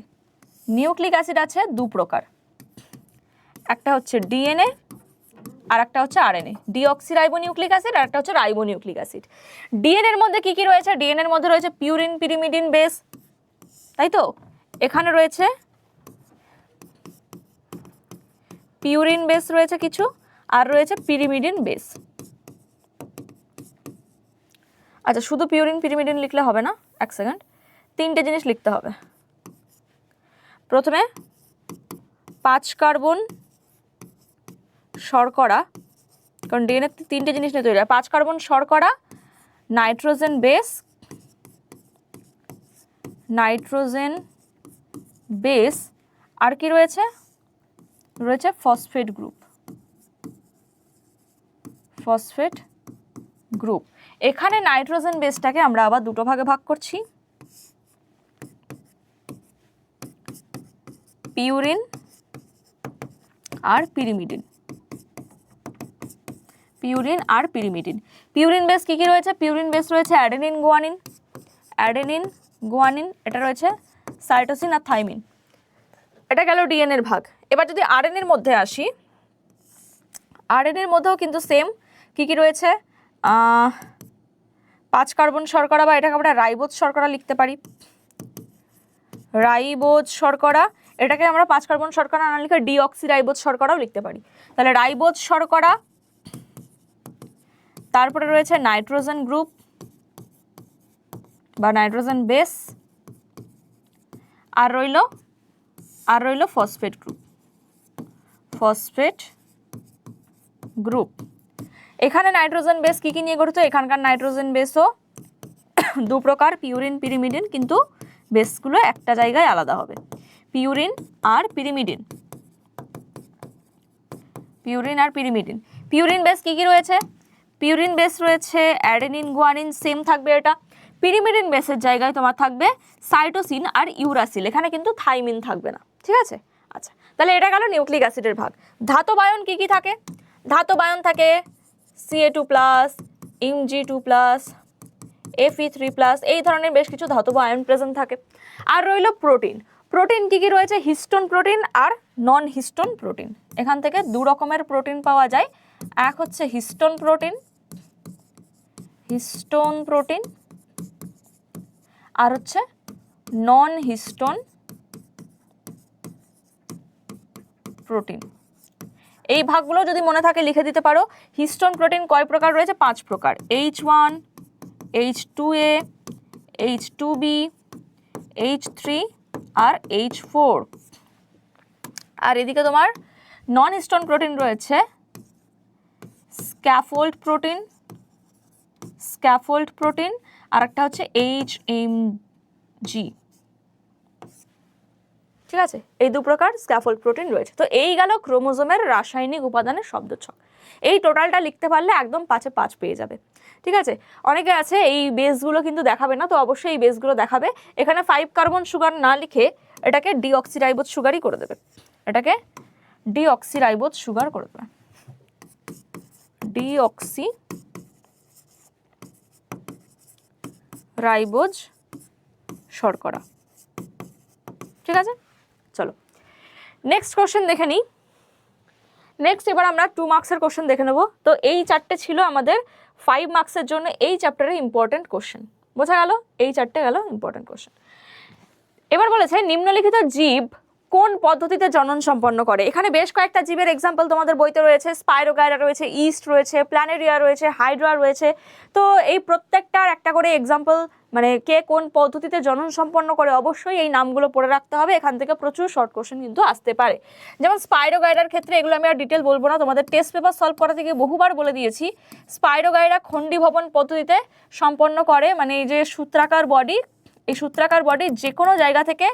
নিউক্লিক অ্যাসিড আছে দু প্রকার, একটা হচ্ছে ডিএনএ আর একটা হচ্ছে আরএনএ। ডিঅক্সিরাইবোনিউক্লিক অ্যাসিড আর একটা হচ্ছে রাইবোনিউক্লিক অ্যাসিড। ডিএনএ এর মধ্যে কি কি রয়েছে? ডিএনএ এর মধ্যে রয়েছে পিউরিন পিরিমিডিন বেস, তাই তো? এখানে রয়েছে পিউরিন বেস রয়েছে কিছু, আর রয়েছে পিরিমিডিন বেস। আচ্ছা, শুধু পিউরিন পিরিমিডিন লিখলে হবে না, এক সেকেন্ড, তিনটে জিনিস লিখতে হবে। প্রথমে 5 কার্বন শর্করা, কারণ ডিএনএ তিনটে জিনিস নিয়ে তৈরি হয়। 5 কার্বন শর্করা, নাইট্রোজেন বেস, আর কি রয়েছে? রয়েছে ফসফেট গ্রুপ। এখানে নাইট্রোজেন বেসটাকে আমরা আবার দুটো ভাগে ভাগ করছি, পিউরিন আর পিরিমিডিন। পিউরিন বেস কি কি রয়েছে? পিউরিন বেস রয়েছে অ্যাডেনিন গুয়ানিন, এটা রয়েছে সাইটোসিন আর থাইমিন। এটা গেল ডিএনএর ভাগ। এবার যদি আরএনএর মধ্যে আসি, আরএনএর মধ্যেও কিন্তু সেম কি কি রয়েছে? 5 কার্বন শর্করা, বা এটাকে আমরা রাইবোজ শর্করা লিখতে পারি। রাইবোজ শর্করা, এটাকে আমরা 5 কার্বন শর্করা না লিখে ডিঅক্সিরাইবোজ শর্করাও লিখতে পারি। তাহলে রাইবোজ শর্করা, তারপরে রয়েছে নাইট্রোজেন গ্রুপ বা নাইট্রোজেন বেস, আর রইল ফসফেট গ্রুপ। এখানে নাইট্রোজেন বেস কি কি নিয়ে গঠিত? এখানকার নাইট্রোজেন বেসও দু প্রকার, পিউরিন পিরিমিডিন, কিন্তু বেসগুলো একটা জায়গায় আলাদা হবে, পিউরিন আর পিরিমিডিন। পিউরিন আর পিরিমিডিন। পিউরিন বেস কি কি রয়েছে? পিউরিন বেস রয়েছে অ্যাডেনিন, গুয়ানিন, সেম থাকবে এটা। পিরিমিডিন বেসের জায়গায় তোমার থাকবে সাইটোসিন আর ইউরাসিল, এখানে কিন্তু থাইমিন থাকবে না, ঠিক আছে? আচ্ছা, তাহলে এটা গেল নিউক্লিক অ্যাসিডের ভাগ। ধাতব আয়ন কি কি থাকে? ধাতব আয়ন থাকে Ca2+, Mg2+, Fe3+, এই ধরনের বেশ কিছু ধাতব আয়ন প্রেজেন্ট থাকে। আর রইল প্রোটিন। প্রোটিন কি কি রয়েছে? হিস্টোন প্রোটিন আর নন হিস্টোন প্রোটিন। এখান থেকে দু রকমের প্রোটিন পাওয়া যায়, এক হচ্ছে হিস্টোন প্রোটিন, আর হচ্ছে নন হিস্টোন প্রোটিন। এই ভাগগুলো যদি মনে থাকে লিখে দিতে পারো। হিস্টোন প্রোটিন কয় প্রকার রয়েছে? 5 প্রকার, H1, H2A, H2B, H3 আর H4। আর এদিকে তোমার নন হিস্টোন প্রোটিন রয়েছে স্ক্যাফোল্ড প্রোটিন, আর একটা হচ্ছে HMG, ঠিক আছে? এই দু প্রকার স্ক্যাফোল্ড প্রোটিন রয়েছে। তো এই গেল ক্রোমোজোমের রাসায়নিক উপাদানের শব্দছক। এই টোটালটা লিখতে পারলে একদম 5-এ 5 পেয়ে যাবে, ঠিক আছে? অনেকে আছে এই বেসগুলো কিন্তু দেখাবে না, তো অবশ্যই এই বেসগুলো দেখাবে। এখানে 5 কার্বন সুগার না লিখে এটাকে ডিঅক্সিরাইবোজ সুগারই করে দেবে, এটাকে ডিঅক্সিরাইবোজ সুগার করে দেবে, ডিঅক্সিরাইবোজ শর্করা, ঠিক আছে? চলো নেক্সট কোশ্চেন দেখে নিই। নেক্সট এবার আমরা 2 মার্কসের কোশ্চেন দেখে নেব। তো এই 4টে ছিল আমাদের 5 মার্কসের জন্য এই চ্যাপ্টারের ইম্পর্টেন্ট কোশ্চেন, বোঝা গেল? এই 4টে গেল ইম্পর্টেন্ট কোশ্চেন। এবার বলেছে নিম্নলিখিত জীব কোন পদ্ধতিতে জনন সম্পন্ন করে? এখানে বেশ কয়েকটা জীবের এক্সাম্পল তোমাদের বইতে রয়েছে, স্পাইরোগাইরা রয়েছে, ইস্ট রয়েছে, প্ল্যানেরিয়া রয়েছে, হাইড্রা রয়েছে। তো এই প্রত্যেকটার একটা করে এক্সাম্পল, মানে কে কোন পদ্ধতিতে জনন সম্পন্ন করে, অবশ্যই এই নামগুলো পড়ে রাখতে হবে। এখান থেকে প্রচুর শর্ট কোশ্চেন কিন্তু আসতে পারে। যেমন স্পাইরোগাইরার ক্ষেত্রে, এগুলো আমি আর ডিটেল বলবো না, তোমাদের টেস্ট পেপার সলভ করা থেকে বহুবার বলে দিয়েছি। স্পাইরোগাইরা খণ্ডীভবন পদ্ধতিতে সম্পন্ন করে, মানে এই যে সূত্রাকার বডি, এই সূত্রাকার বডি যে কোনো জায়গা থেকে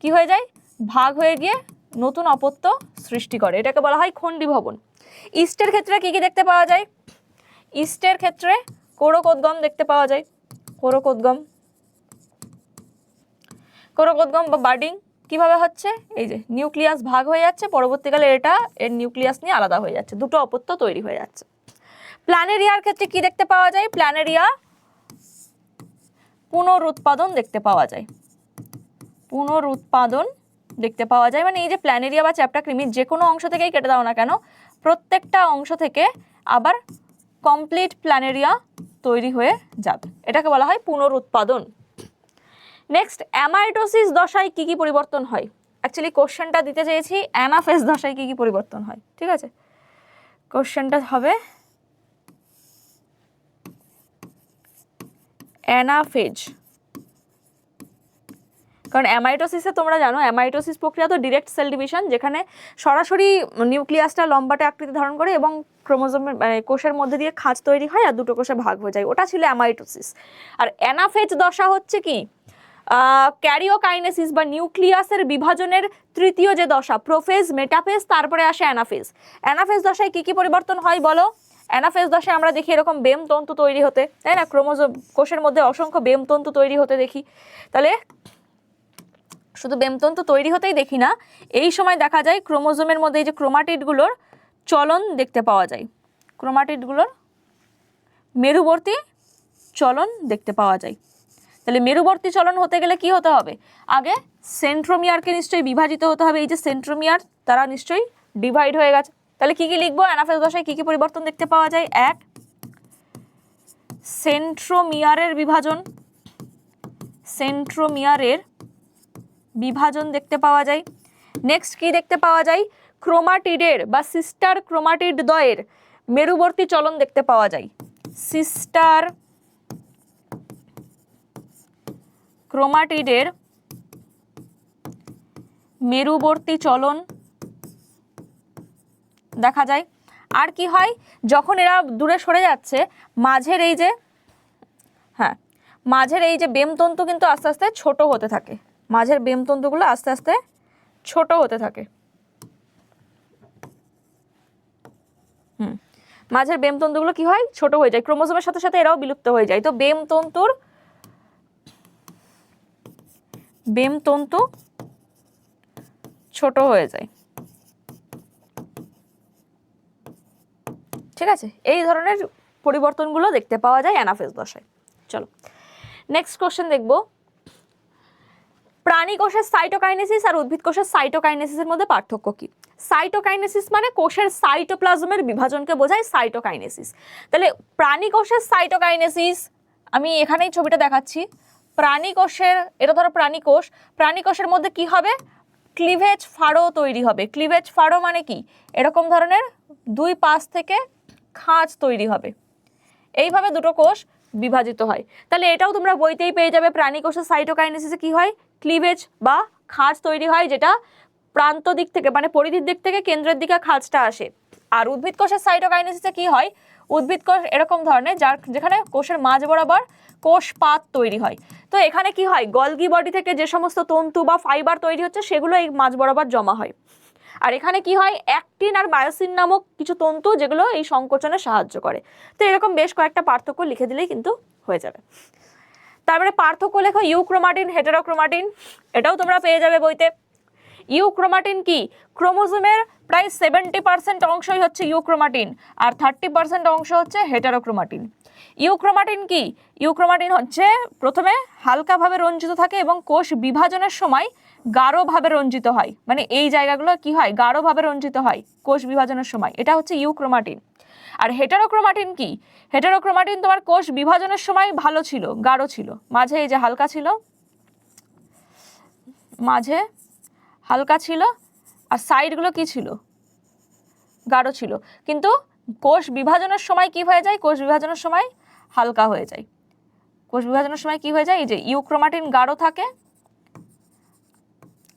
কি হয়ে যায়? ভাগ হয়ে গিয়ে নতুন অপত্য সৃষ্টি করে, এটাকে বলা হয় খণ্ডীভবন। ইস্টের ক্ষেত্রে কি কি দেখতে পাওয়া যায়? ইস্টের ক্ষেত্রে কোরকোদ্গম দেখতে পাওয়া যায়, কোরকোদ্গম বা বার্ডিং কিভাবে হচ্ছে? এই যে নিউক্লিয়াস ভাগ হয়ে যাচ্ছে, পরবর্তীকালে এটা এর নিউক্লিয়াস নিয়ে আলাদা হয়ে যাচ্ছে, দুটো অপত্য তৈরি হয়ে যাচ্ছে। প্ল্যানেরিয়ার ক্ষেত্রে কি দেখতে পাওয়া যায়? প্ল্যানেরিয়া পুনরুৎপাদন দেখতে পাওয়া যায়, মানে এই যে প্ল্যানেরিয়া বা চ্যাপ্টাক্রিমি যে কোনো অংশ থেকেই কেটে দাও না কেন, প্রত্যেকটা অংশ থেকে আবার কমপ্লিট প্ল্যানেরিয়া তৈরি হয়ে যাবে, এটাকে বলা হয় পুনরুৎপাদন। নেক্সট, অ্যামাইটোসিস দশায় কি কি পরিবর্তন হয়? অ্যাকচুয়ালি কোশ্চেনটা দিতে চেয়েছি অ্যানাফেজ দশায় কি কি পরিবর্তন হয়, ঠিক আছে? কোশ্চেনটা হবে অ্যানাফেজ, কারণ অ্যামাইটোসিসে তোমরা জানো অ্যামাইটোসিস প্রক্রিয়া তো ডিরেক্ট সেল ডিভিশন, যেখানে সরাসরি নিউক্লিয়াসটা লম্বাটে আকৃতি ধারণ করে এবং ক্রোমোজোমের কোষের মধ্যে দিয়ে খাঁজ তৈরি হয় আর দুটো কোষে ভাগ হয়ে যায়, ওটা ছিল অ্যামাইটোসিস। আর অ্যানাফেজ দশা হচ্ছে কি? ক্যারিওকাইনেসিস বা নিউক্লিয়াসের বিভাজনের তৃতীয় যে দশা, প্রোফেজ, মেটাফেজ, তারপরে আসে অ্যানাফেজ। অ্যানাফেজ দশায় কি কি পরিবর্তন হয় বলো? অ্যানাফেজ দশায় আমরা দেখি এরকম বেম তন্তু তৈরি হতে, তাই না? ক্রোমোজোম কোষের মধ্যে অসংখ্য বেম তন্তু তৈরি হতে দেখি। তাহলে শুধু বেমতন্তু তৈরি হতেই দেখি না, এই সময় দেখা যায় ক্রোমোজোমের মধ্যে এই যে ক্রোমাটিডগুলোর চলন দেখতে পাওয়া যায়, ক্রোমাটিডগুলোর মেরুবর্তী চলন দেখতে পাওয়া যায়। তাহলে মেরুবর্তী চলন হতে গেলে কি হতে হবে? আগে সেন্ট্রোমিয়ারকে নিশ্চয়ই বিভাজিত হতে হবে, এই যে সেন্ট্রোমিয়ার তারা নিশ্চয়ই ডিভাইড হয়ে গেছে। তাহলে কি কি লিখবো? অ্যানাফেজ দশায় কি কি পরিবর্তন দেখতে পাওয়া যায়? 1, সেন্ট্রোমিয়ারের বিভাজন দেখতে পাওয়া যায়। নেক্সট কি দেখতে পাওয়া যায়? ক্রোমাটিডের বা সিস্টার ক্রোমাটিড দ্বয়ের মেরুবর্তী চলন দেখতে পাওয়া যায়, সিস্টার ক্রোমাটিডের মেরুবর্তী চলন দেখা যায়। আর কি হয়? যখন এরা দূরে সরে যাচ্ছে, মাঝের এই যে মাঝের এই যে বেমতন্তু কিন্তু আস্তে আস্তে ছোট হতে থাকে, মাঝের বেমতন্তুগুলো আস্তে আস্তে ছোট হতে থাকে। মাঝের বেমতন্তুগুলো কি হয়, ছোট হয়ে যায়, ক্রোমোজোমের সাথে সাথে এরাও বিলুপ্ত হয়ে যায়। তো বেমতন্তু ছোট হয়ে যায়, ঠিক আছে। এই ধরনের পরিবর্তনগুলো দেখতে পাওয়া যায় অ্যানাফেজ দশায়। চলো নেক্সট কোশ্চেন দেখব, প্রাণী কোষের সাইটোকাইনেসিস আর উদ্ভিদ কোষের সাইটোকাইনেসিসের মধ্যে পার্থক্য কি? সাইটোকাইনেসিস মানে কোষের সাইটোপ্লাজমের বিভাজনকে বোঝায় সাইটোকাইনেসিস। তাহলে প্রাণী কোষের সাইটোকাইনেসিস, আমি এখানেই ছবিটা দেখাচ্ছি, প্রাণী কোষের, এটা ধরো প্রাণী কোষ, প্রাণী কোষের মধ্যে কি হবে, ক্লিভেজ ফাড়ো তৈরি হবে। ক্লিভেজ ফাড়ো মানে কি, এরকম ধরনের দুই পাশ থেকে খাঁজ তৈরি হবে, এইভাবে দুটো কোষ বিভাজিত হয়। তাহলে এটাও তোমরা বইতেই পেয়ে যাবে, প্রাণী কোষের সাইটোকাইনেসিসে কি হয়, ক্লিভেজ বা খাঁজ তৈরি হয়, যেটা প্রান্ত দিক থেকে মানে পরিধির দিক থেকে কেন্দ্রের দিকে খাঁজটা আসে। আর উদ্ভিদ কোষের সাইটোকাইনেসিসে কি হয়, উদ্ভিদ কোষ এরকম ধরনের যেখানে কোষের মাঝ বরাবর কোষপাত তৈরি হয়। তো এখানে কি হয়, গলগি বডি থেকে যে সমস্ত তন্তু বা ফাইবার তৈরি হচ্ছে সেগুলো এই মাঝ বরাবর জমা হয়। আর এখানে কি হয়, অ্যাক্টিন আর মায়োসিন নামক কিছু তন্তু যেগুলো এই সংকোচনে সাহায্য করে। তো এরকম বেশ কয়েকটা পার্থক্য লিখে দিলেই কিন্তু হয়ে যাবে। তারপরে পার্থক্য লেখো ইউক্রোমাটিন, হেটেরোক্রোমাটিন, এটাও তোমরা পেয়ে যাবে বইতে। ইউক্রোমাটিন কি, ক্রোমোজোমের প্রায় 70% অংশই হচ্ছে ইউক্রোমাটিন আর 30% অংশ হচ্ছে হেটেরোক্রোমাটিন। ইউক্রোমাটিন কি, ইউক্রোমাটিন হচ্ছে প্রথমে হালকাভাবে রঞ্জিত থাকে এবং কোষ বিভাজনের সময় গাঢ়ভাবে রঞ্জিত হয়, মানে এই জায়গাগুলো কি হয়, গাঢ়ভাবে রঞ্জিত হয় কোষ বিভাজনের সময়, এটা হচ্ছে ইউক্রোমাটিন। আর হেটেরোক্রোমাটিন কি, হেটেরোক্রোমাটিন তোমার কোষ বিভাজনের সময় ভালো ছিল, গাঢ় ছিল, মাঝে এই যে হালকা ছিল, মাঝে হালকা ছিল আর সাইডগুলো কি ছিল, গাঢ় ছিল, কিন্তু কোষ বিভাজনের সময় কি হয়ে যায়, কোষ বিভাজনের সময় হালকা হয়ে যায়। কোষ বিভাজনের সময় কি হয়ে যায়, এই যে ইউক্রোমাটিন গাঢ় থাকে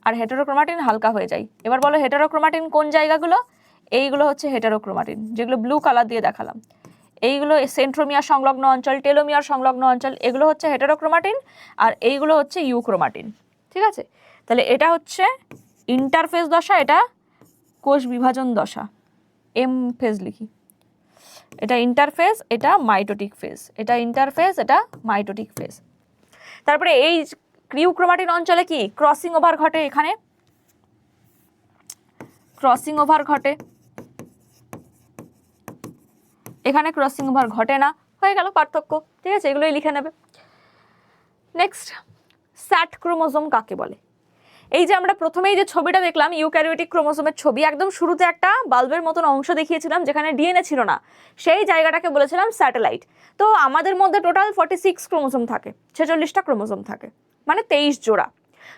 আর হেটেরোক্রোমাটিন হালকা হয়ে যায়। এবার বলো হেটেরোক্রোমাটিন কোন জায়গাগুলো, এইগুলো হচ্ছে হেটেরোক্রোমাটিন, যেগুলো ব্লু কালার দিয়ে দেখালাম, এইগুলো সেন্ট্রোমিয়ার সংলগ্ন অঞ্চল, টেলোমিয়ার সংলগ্ন অঞ্চল, এগুলো হচ্ছে হেটেরোক্রোমাটিন আর এইগুলো হচ্ছে ইউক্রোমাটিন, ঠিক আছে। তাহলে এটা হচ্ছে ইন্টারফেজ দশা, এটা কোষ বিভাজন দশা, এম ফেজ লিখি, এটা ইন্টারফেজ, এটা মাইটোটিক ফেজ, এটা ইন্টারফেজ, এটা মাইটোটিক ফেজ। তারপরে এই ইউক্রোমাটিন অঞ্চলে কি ক্রসিং ওভার ঘটে, এখানে ক্রসিং ওভার ঘটে, এখানে ক্রসিং ওভার ঘটে না, হয়ে গেল পার্থক্য, ঠিক আছে, এগুলোই লিখে নেবে। নেক্সট, স্যাট ক্রোমোজোম কাকে বলে? এই যে আমরা প্রথমেই যে ছবিটা দেখলাম ইউক্যারিওটিক ক্রোমোজোমের ছবি, একদম শুরুতে একটা বাল্বের মতন অংশ দেখিয়েছিলাম যেখানে ডিএনএ ছিল না, সেই জায়গাটাকে বলেছিলাম স্যাটেলাইট। তো আমাদের মধ্যে টোটাল 46 ক্রোমোজোম থাকে, 46টা ক্রোমোজোম থাকে, মানে 23 জোড়া।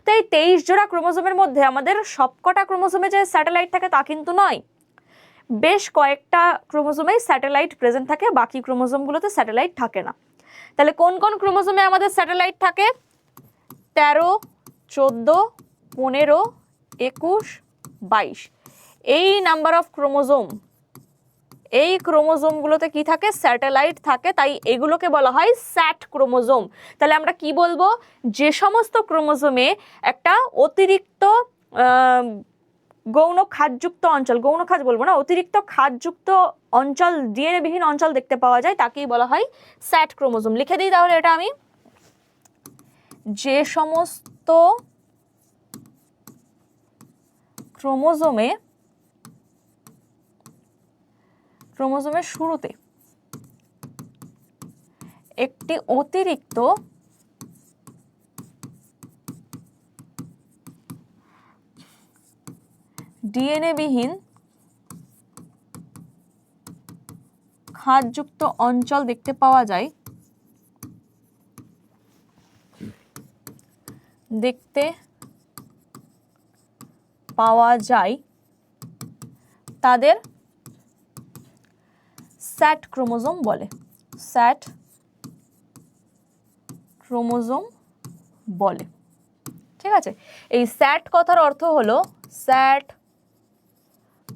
তো এই 23 জোড়া ক্রোমোজোমের মধ্যে আমাদের সবকটা ক্রোমোজোমে যে স্যাটেলাইট থাকে তা কিন্তু নয়, বেশ কয়েকটা ক্রোমোজোমেই স্যাটেলাইট প্রেজেন্ট থাকে, বাকি ক্রোমোজোমগুলোতে স্যাটেলাইট থাকে না। তাহলে কোন কোন ক্রোমোজোমে আমাদের স্যাটেলাইট থাকে, 13, 14, 15, 21, 22, এই নাম্বার অফ ক্রোমোজোম, এই ক্রোমোজোমগুলোতে কি থাকে, স্যাটেলাইট থাকে, তাই এগুলোকে বলা হয় স্যাট ক্রোমোজোম। তাহলে আমরা কি বলবো, যে সমস্ত ক্রোমোজোমে একটা অতিরিক্ত গৌণ খাঁজযুক্ত অঞ্চল, গৌণ খাঁজ বলবো না, অতিরিক্ত খাঁজযুক্ত অঞ্চল, ডিএনএ বিহীন অঞ্চল দেখতে পাওয়া যায়, তাকেই বলা হয় স্যাট ক্রোমোজোম। লিখে দিই তাহলে এটা আমি, যে সমস্ত ক্রোমোজোমের শুরুতে একটি অতিরিক্ত ডিএনএ বিহীন খাঁজযুক্ত অঞ্চল দেখতে পাওয়া যায়, তাদের স্যাট ক্রোমোজোম বলে, স্যাট ক্রোমোজোম বলে, ঠিক আছে। এই স্যাট কথার অর্থ হলো, স্যাট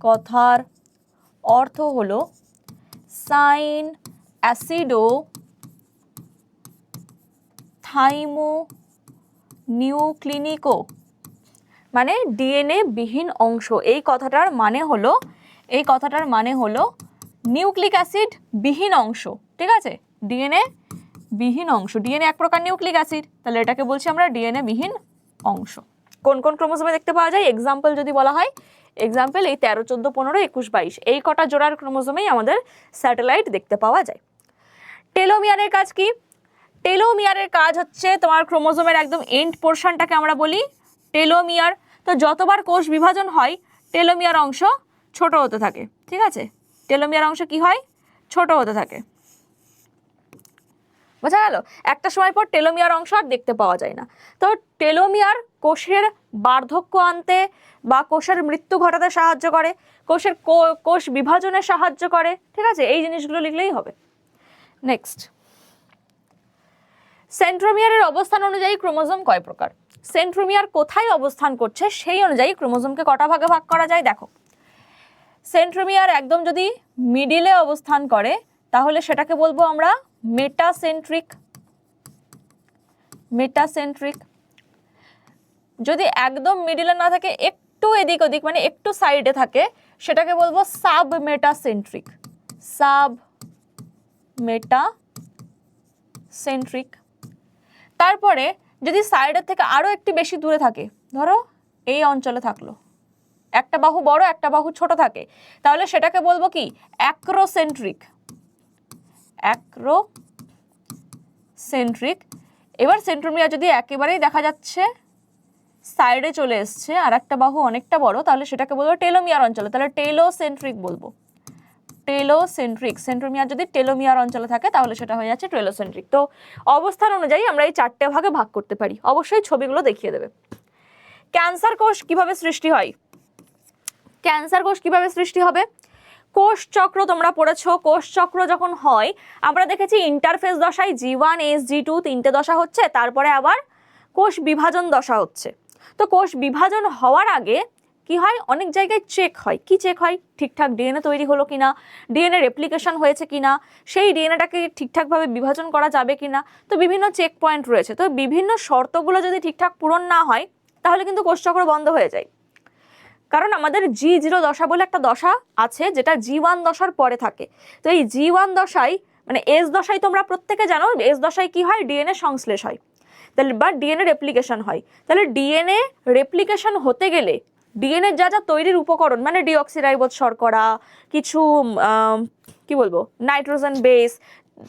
কথার অর্থ হলো সাইন অ্যাসিডো থাইমোনিউক্লিনিকো, মানে ডিএনএ বিহীন অংশ। এই কথাটার মানে হলো নিউক্লিক অ্যাসিড বিহীন অংশ, ঠিক আছে? ডিএনএ বিহীন অংশ, ডিএনএ এক প্রকার নিউক্লিক অ্যাসিড, তাহলে এটাকে বলছি আমরা ডিএনএ বিহীন অংশ। কোন কোন ক্রোমোজোমে দেখতে পাওয়া যায়? এক্সাম্পল যদি বলা হয়, এক্সাম্পল এই 13, 14, 15, 21, 22 এই কটা জোড়ার ক্রোমোজোমেই আমাদের স্যাটেলাইট দেখতে পাওয়া যায়। টেলোমিয়ারের কাজ কি? টেলোমিয়ারের কাজ হচ্ছে তোমার ক্রোমোজোমের একদম এন্ড পোর্শনটাকে আমরা বলি টেলোমিয়ার। তো যতবার কোষ বিভাজন হয় টেলোমিয়ার অংশ ছোট হতে থাকে, ঠিক আছে? টেলোমিয়ার অংশ কি হয়? ছোট হতে থাকে, বোঝা গেল? একটা সময় পর টেলোমিয়ার অংশ আর দেখতে পাওয়া যায় না। তো টেলোমিয়ার কোষের বার্ধক্য আনতে বা কোষের মৃত্যু ঘটাতে সাহায্য করে, কোষের কোষ বিভাজনে সাহায্য করে, ঠিক আছে? এই জিনিসগুলো লিখলেই হবে। নেক্সট, সেন্ট্রোমিয়ারের অবস্থান অনুযায়ী ক্রোমোজোম কয় প্রকার? সেন্ট্রোমিয়ার কোথায় অবস্থান করছে সেই অনুযায়ী ক্রোমোজোমকে কটা ভাগে ভাগ করা যায়? দেখো, সেন্ট্রোমিয়ার একদম যদি মিডিলে অবস্থান করে তাহলে সেটাকে বলবো আমরা মেটাসেন্ট্রিক। মেটাসেন্ট্রিক। যদি একদম মিডিলে না থাকে, একটু এদিক ওদিক মানে একটু সাইডে থাকে, সেটাকে বলবো সাব মেটাসেন্ট্রিক। Sub metacentric. তারপরে যদি সাইডের থেকে আরো একটু বেশি দূরে থাকে, ধরো এই অঞ্চলে থাকলো, একটা বাহু বড় একটা বাহু ছোট থাকে, তাহলে সেটাকে বলবো কি? অ্যাক্রোসেন্ট্রিক। অ্যাক্রোসেন্ট্রিক। এবার সেন্ট্রোমিয়ার যদি একেবারেই দেখা যাচ্ছে সাইডে চলে এসছে আর একটা বাহু অনেকটা বড়, তাহলে সেটাকে বলবো টেলোমিয়ার অঞ্চলে, তাহলে টেলোসেন্ট্রিক বলবো। টেলোসেন্ট্রিক। সেন্ট্রোমিয়ার যদি টেলোমিয়ার অঞ্চলে থাকে তাহলে সেটা হয়ে যাচ্ছে টেলোসেন্ট্রিক। তো অবস্থান অনুযায়ী আমরা এই 4টে ভাগে ভাগ করতে পারি, অবশ্যই ছবিগুলো দেখিয়ে দেবে। ক্যান্সার কোষ কিভাবে সৃষ্টি হয়? ক্যান্সার কোষ কিভাবে সৃষ্টি হবে? কোষ চক্র তোমরা পড়েছো। কোষ চক্র যখন হয় আমরা দেখেছি ইন্টারফেজ দশায় G1, S, G2 তিনটে দশা হচ্ছে, তারপরে আবার কোষ বিভাজন দশা হচ্ছে। তো কোষ বিভাজন হওয়ার আগে কি হয়? অনেক জায়গায় চেক হয়। কি চেক হয়? ঠিকঠাক ডিএনএ তৈরি হলো কিনা, ডিএনএ রেপ্লিকেশন হয়েছে কিনা, সেই ডিএনএটাকে ঠিকঠাকভাবে বিভাজন করা যাবে কিনা। তো বিভিন্ন চেক পয়েন্ট রয়েছে। তো বিভিন্ন শর্তগুলো যদি ঠিকঠাক পূরণ না হয় তাহলে কিন্তু কোষচক্র বন্ধ হয়ে যায়। কারণ আমাদের G0 দশা বলে একটা দশা আছে যেটা G1 দশার পরে থাকে। তো এই G1 দশায় মানে S দশায় তোমরা প্রত্যেকে জানো S দশায় কি হয়? ডিএনএ সংশ্লেষ হয়, তাহলে বা ডিএনএ রেপ্লিকেশন হয়। তাহলে ডিএনএ রেপ্লিকেশন হতে গেলে ডিএনএ যা যা তৈরির উপকরণ মানে ডিঅক্সিরাইবোজ শর্করা, কিছু কি বলবো নাইট্রোজেন বেস,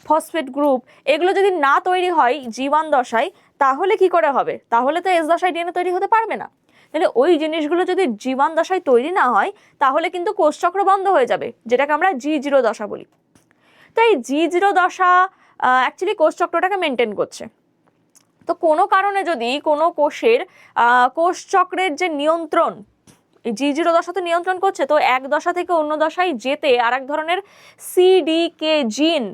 ফসফেট গ্রুপ, এগুলো যদি না তৈরি হয় G1 দশায় তাহলে কি করে হবে? তাহলে তো S দশায় ডিএনএ তৈরি হতে পারবে না। তাহলে ওই জিনিসগুলো যদি G1 দশায় তৈরি না হয় তাহলে কিন্তু কোষচক্র বন্ধ হয়ে যাবে, যেটাকে আমরা G0 দশা বলি। তো এই G0 দশা অ্যাকচুয়ালি কোষচক্রটাকে মেনটেন করছে। তো কোনো কারণে যদি কোনো কোষের কোষচক্রের যে নিয়ন্ত্রণ, এই G0 দশা তো নিয়ন্ত্রণ করছে, তো এক দশা থেকে অন্য দশায় যেতে আর এক ধরনের CDK জিন,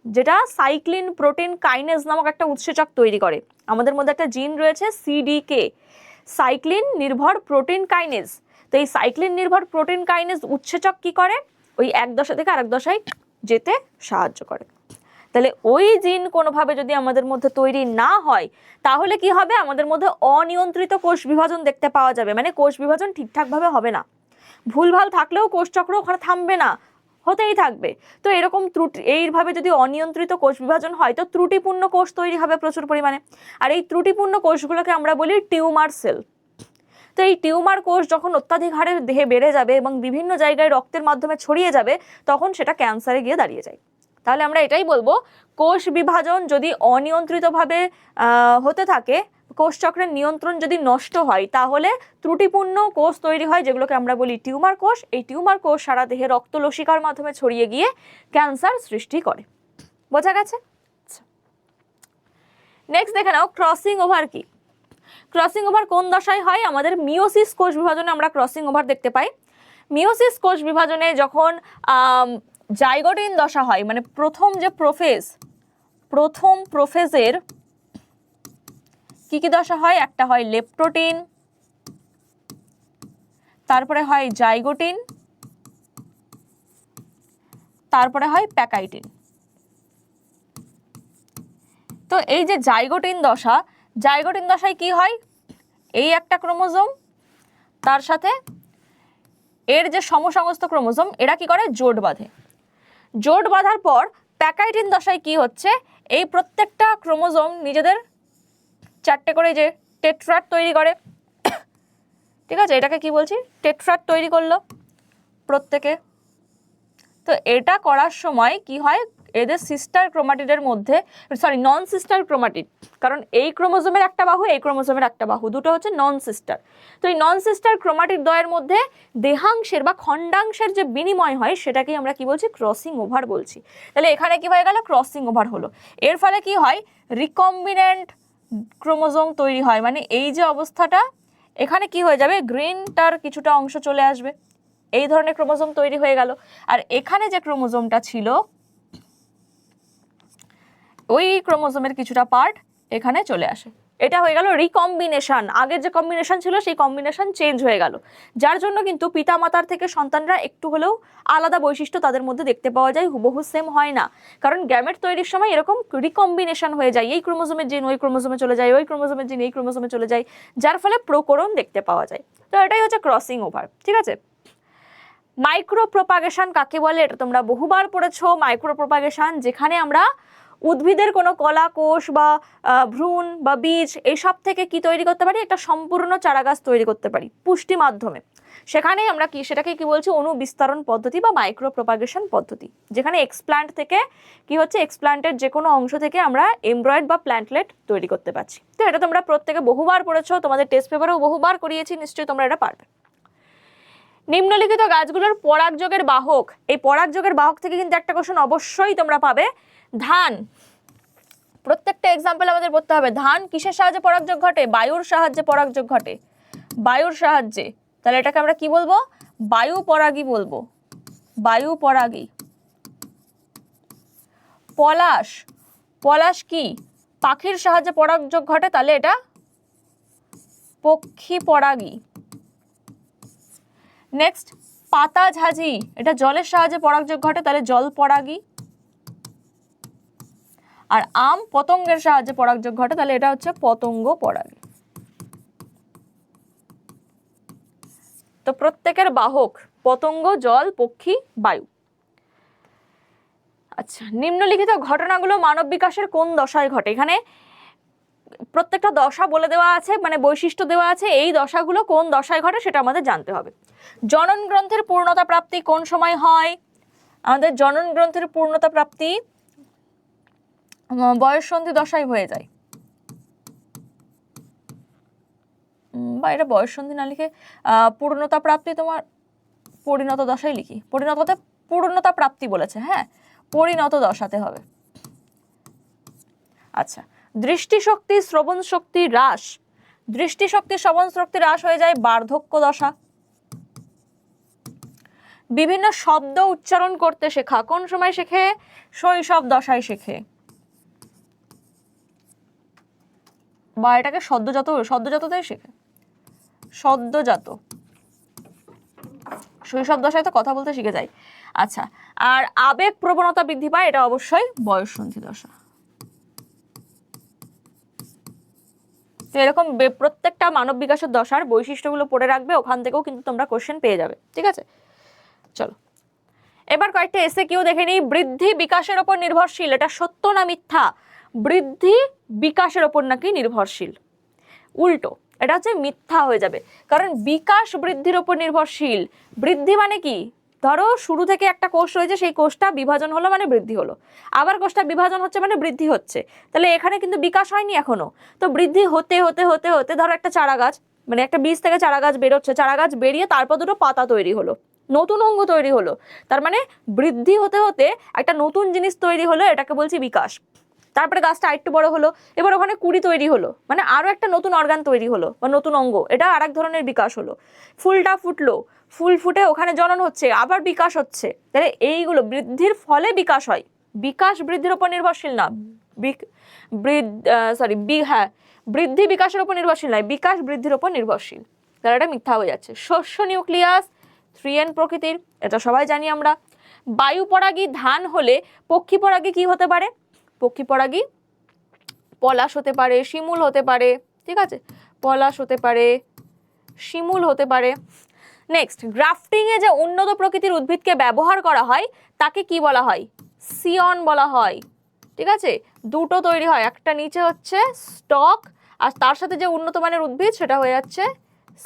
যেটা সাইক্লিন প্রোটিন কাইনেজ নামক একটা উৎসেচক তৈরি করে। আমাদের মধ্যে একটা জিন রয়েছে CDK, সাইক্লিন নির্ভর প্রোটিন কাইনেজ। তো এই সাইক্লিন নির্ভর প্রোটিন কাইনেজ উৎসেচক কি করে? ওই এক দশা থেকে আরেক দশায় যেতে সাহায্য করে। তাহলে ওই জিন কোনোভাবে যদি আমাদের মধ্যে তৈরি না হয় তাহলে কি হবে? আমাদের মধ্যে অনিয়ন্ত্রিত কোষ বিভাজন দেখতে পাওয়া যাবে, মানে কোষ বিভাজন ঠিকঠাকভাবে হবে না। ভুলভাল থাকলেও কোষচক্র ওখানে থামবে না, হতেই থাকবে। তো এরকম ত্রুটি, এইভাবে যদি অনিয়ন্ত্রিত কোষ বিভাজন হয় তো ত্রুটিপূর্ণ কোষ তৈরি হবে প্রচুর পরিমাণে। আর এই ত্রুটিপূর্ণ কোষগুলোকে আমরা বলি টিউমার সেল। তো এই টিউমার কোষ যখন অত্যাধিক হারে দেহে বেড়ে যাবে এবং বিভিন্ন জায়গায় রক্তের মাধ্যমে ছড়িয়ে যাবে তখন সেটা ক্যান্সারে গিয়ে দাঁড়িয়ে যায়। তাহলে আমরা এটাই বলবো, কোষ বিভাজন যদি অনিয়ন্ত্রিতভাবে হতে থাকে, কোষচক্রের নিয়ন্ত্রণ যদি নষ্ট হয় তাহলে ত্রুটিপূর্ণ কোষ তৈরি হয় যেগুলোকে আমরা বলি টিউমার কোষ। এই টিউমার কোষ সারা দেহে রক্তলসিকার মাধ্যমে ছড়িয়ে গিয়ে ক্যান্সার সৃষ্টি করে। বোঝা গেছে? নেক্সট দেখে নাও ক্রসিং ওভার কি। ক্রসিং ওভার কোন দশায় হয়? আমাদের মিওসিস কোষ বিভাজনে আমরা ক্রসিং ওভার দেখতে পাই। মিওসিস কোষ বিভাজনে যখন জাইগোটিন দশা হয়, মানে প্রথম যে প্রোফেজের কি কি দশা হয়? একটা হয় লেপ্টোটিন, তারপরে হয় জাইগোটিন, তারপরে হয় প্যাকাইটিন। তো এই যে জাইগোটিন দশায় কি হয়, এই একটা ক্রোমোজোম তার সাথে এর যে সমসমস্ত ক্রোমোজোম এরা কি করে, জোট বাঁধে। জোট বাঁধার পর প্যাকাইটিন দশায় কি হচ্ছে, এই প্রত্যেকটা ক্রোমোজোম নিজেদের 4টে করে যে টেট্রাড তৈরি করে, ঠিক আছে, এটাকে কি বলছি, টেট্রাড তৈরি করলো প্রত্যেকে। তো এটা করার সময় কি হয়, এদের সিস্টার ক্রোমাটিডের মধ্যে, সরি নন সিস্টার ক্রোমাটিড, কারণ এই ক্রোমোজোমের একটা বাহু, এই ক্রোমোজোমের একটা বাহু, দুটো হচ্ছে নন সিস্টার। তো এই নন সিস্টার ক্রোমাটিড দ্বয়ের মধ্যে দেহাংশের বা খণ্ডাংশের যে বিনিময় হয় সেটাকেই আমরা কি বলছি, ক্রসিং ওভার বলছি। তাহলে এখানে কি হয়ে গেল, ক্রসিং ওভার হলো। এর ফলে কি হয়, রিকম্বিনেন্ট ক্রোমোজোম তৈরি হয়, মানে এই যে অবস্থাটা, এখানে কি হয়ে যাবে, গ্রিনটার কিছুটা অংশ চলে আসবে, এই ধরনের ক্রোমোজোম তৈরি হয়ে গেল। আর এখানে যে ক্রোমোজোমটা ছিল, ওই ক্রোমোজোমের কিছুটা পার্ট এখানে চলে আসে। এটা হয়ে গেল রিকম্বিনেশন। আগের যে কম্বিনেশন ছিল সেই কম্বিনেশন চেঞ্জ হয়ে গেল, যার জন্য কিন্তু পিতামাতার থেকে সন্তানরা একটু হলেও আলাদা বৈশিষ্ট্য তাদের মধ্যে দেখতে পাওয়া যায়, হুবহু সেম হয় না, কারণ গ্যামেট তৈরির সময় এরকম রিকম্বিনেশন হয়ে যায়, এই ক্রোমোজোমের জিন ওই ক্রোমোজোমে চলে যায়, ওই ক্রোমোজোমের জিন এই ক্রোমোজোমে চলে যায়, যার ফলে প্রকরণ দেখতে পাওয়া যায়। তো এটাই হচ্ছে ক্রসিং ওভার, ঠিক আছে। মাইক্রো প্রোপাগেশন কাকে বলে, এটা তোমরা বহুবার পড়েছো। মাইক্রো প্রোপাগেশন যেখানে আমরা উদ্ভিদের কোনো কলা কোষ বা ভ্রূণ বা বীজ এইসব থেকে কি তৈরি করতে পারি, একটা সম্পূর্ণ চারাগাছ তৈরি করতে পারি পুষ্টি মাধ্যমে। সেখানেই আমরা কি, সেটাকে কি বলছি, অণু বিস্তারণ পদ্ধতি বা মাইক্রো প্রোপাগেশন পদ্ধতি, যেখানে এক্সপ্ল্যান্ট থেকে কি হচ্ছে, এক্সপ্ল্যান্টের যে কোনো অংশ থেকে আমরা এমব্রয়েড বা প্ল্যান্টলেট তৈরি করতে পারছি। তো এটা তোমরা প্রত্যেকে বহুবার পড়েছো, তোমাদের টেস্ট পেপারেও বহুবার করিয়েছি, নিশ্চয়ই তোমরা এটা পারবে। নিম্নলিখিত গাছগুলোর পরাগযোগের বাহক, এই পরাগযোগের বাহক থেকে কিন্তু একটা কোশ্চেন অবশ্যই তোমরা পাবে। ধান, প্রত্যেকটা এক্সাম্পল আমাদের পড়তে হবে। ধান কিসের সাহায্যে পরাগযোগ ঘটে, বায়ুর সাহায্যে পরাগযোগ ঘটে, বায়ুর সাহায্যে। তাহলে এটাকে আমরা কি বলবো, বায়ু পরাগী বলবো, বায়ু পরাগী। পলাশ, পলাশ কি, পাখির সাহায্যে পরাগযোগ ঘটে, তাহলে এটা পক্ষী পরাগী। নেক্সট পাতা ঝাঁঝি, এটা জলের সাহায্যে পরাগযোগ ঘটে, তাহলে জল পরাগী। আর আম পতঙ্গের সাহায্যে পরাগযোগ ঘটে, তাহলে এটা হচ্ছে পতঙ্গ পরাগী। তো প্রত্যেকের বাহক পতঙ্গ, জল, পক্ষী, বায়ু। আচ্ছা, নিম্নলিখিত ঘটনাগুলো মানব বিকাশের কোন দশায় ঘটে, এখানে প্রত্যেকটা দশা বলে দেওয়া আছে, মানে বৈশিষ্ট্য দেওয়া আছে, এই দশাগুলো কোন দশায় ঘটে সেটা আমাদের জানতে হবে। জনন গ্রন্থের পূর্ণতা প্রাপ্তি কোন সময় হয়, আমাদের জনন গ্রন্থের পূর্ণতা প্রাপ্তি বয়ঃসন্ধি দশায় হয়ে যায়, বা এটা বয়ঃসন্ধি না লিখে পূর্ণতা প্রাপ্তি তোমার পরিণত দশায় লিখি, পরিণততে পূর্ণতা প্রাপ্তি বলেছে, হ্যাঁ পরিণত দশাতে হবে। আচ্ছা, দৃষ্টিশক্তি শ্রবণ শক্তি হ্রাস, দৃষ্টিশক্তি শ্রবণ শক্তি হ্রাস হয়ে যায় বার্ধক্য দশা। বিভিন্ন শব্দ উচ্চারণ করতে শেখা কোন সময় শেখে, শৈশব দশায় শেখে, বা এটাকে সদ্যজাততেই শেখে, সদ্যজাত, শৈশব দশায় তো কথা বলতে শিখে যায়। আচ্ছা, আর আবেগ প্রবণতা বৃদ্ধি পায়, এটা অবশ্যই বয়ঃসন্ধি দশা। তো এরকম প্রত্যেকটা মানব বিকাশের দশার বৈশিষ্ট্যগুলো পড়ে রাখবে, ওখান থেকেও কিন্তু তোমরা কোশ্চেন পেয়ে যাবে, ঠিক আছে। চলো এবার কয়েকটা এসে কিউ দেখে নিই। বৃদ্ধি বিকাশের ওপর নির্ভরশীল, এটা সত্য না মিথ্যা, বৃদ্ধি বিকাশের ওপর নাকি নির্ভরশীল, উল্টো, এটা হচ্ছে মিথ্যা হয়ে যাবে, কারণ বিকাশ বৃদ্ধির ওপর নির্ভরশীল। বৃদ্ধি মানে কি, ধরো শুরু থেকে একটা কোষ রয়েছে, সেই কোষটা বিভাজন হলো মানে বৃদ্ধি হলো, আবার কোষটা বিভাজন হচ্ছে মানে বৃদ্ধি হচ্ছে, তাহলে এখানে কিন্তু বিকাশ হয়নি এখনো। তো বৃদ্ধি হতে হতে হতে হতে ধরো একটা চারা গাছ, মানে একটা বীজ থেকে চারা গাছ বেরোচ্ছে, চারা গাছ বেরিয়ে তারপর দুটো পাতা তৈরি হলো, নতুন অঙ্গ তৈরি হলো, তার মানে বৃদ্ধি হতে হতে একটা নতুন জিনিস তৈরি হলো, এটাকে বলছি বিকাশ। তারপরে গাছটা আরেকটু বড় হলো, এবার ওখানে কুড়ি তৈরি হলো, মানে আরো একটা নতুন অর্গান তৈরি হলো বা নতুন অঙ্গ, এটা আরেক ধরনের বিকাশ হলো। ফুলটা ফুটলো, ফুল ফুটে ওখানে জনন হচ্ছে, আবার বিকাশ হচ্ছে, তাহলে এইগুলো বৃদ্ধির ফলে বিকাশ হয়, বিকাশ বৃদ্ধির উপর নির্ভরশীল না, বৃদ্ধি বিকাশের উপর নির্ভরশীল নয়, বিকাশ বৃদ্ধির উপর নির্ভরশীল, তাহলে এটা মিথ্যা হয়ে যাচ্ছে। শস্য নিউক্লিয়াস 3N প্রকৃতির, এটা সবাই জানি আমরা। বায়ু পরাগী ধান হলে পক্ষী পরাগী কি হতে পারে, পক্ষী পরাগী পলাশ হতে পারে, শিমুল হতে পারে, ঠিক আছে, পলাশ হতে পারে, শিমুল হতে পারে। নেক্সট, গ্রাফটিংয়ে যে উন্নত প্রকৃতির উদ্ভিদকে ব্যবহার করা হয় তাকে কি বলা হয়? সিয়ন বলা হয়, ঠিক আছে। দুটো তৈরি হয়, একটা নিচে হচ্ছে স্টক আর তার সাথে যে উন্নত মানের উদ্ভিদ সেটা হয়ে যাচ্ছে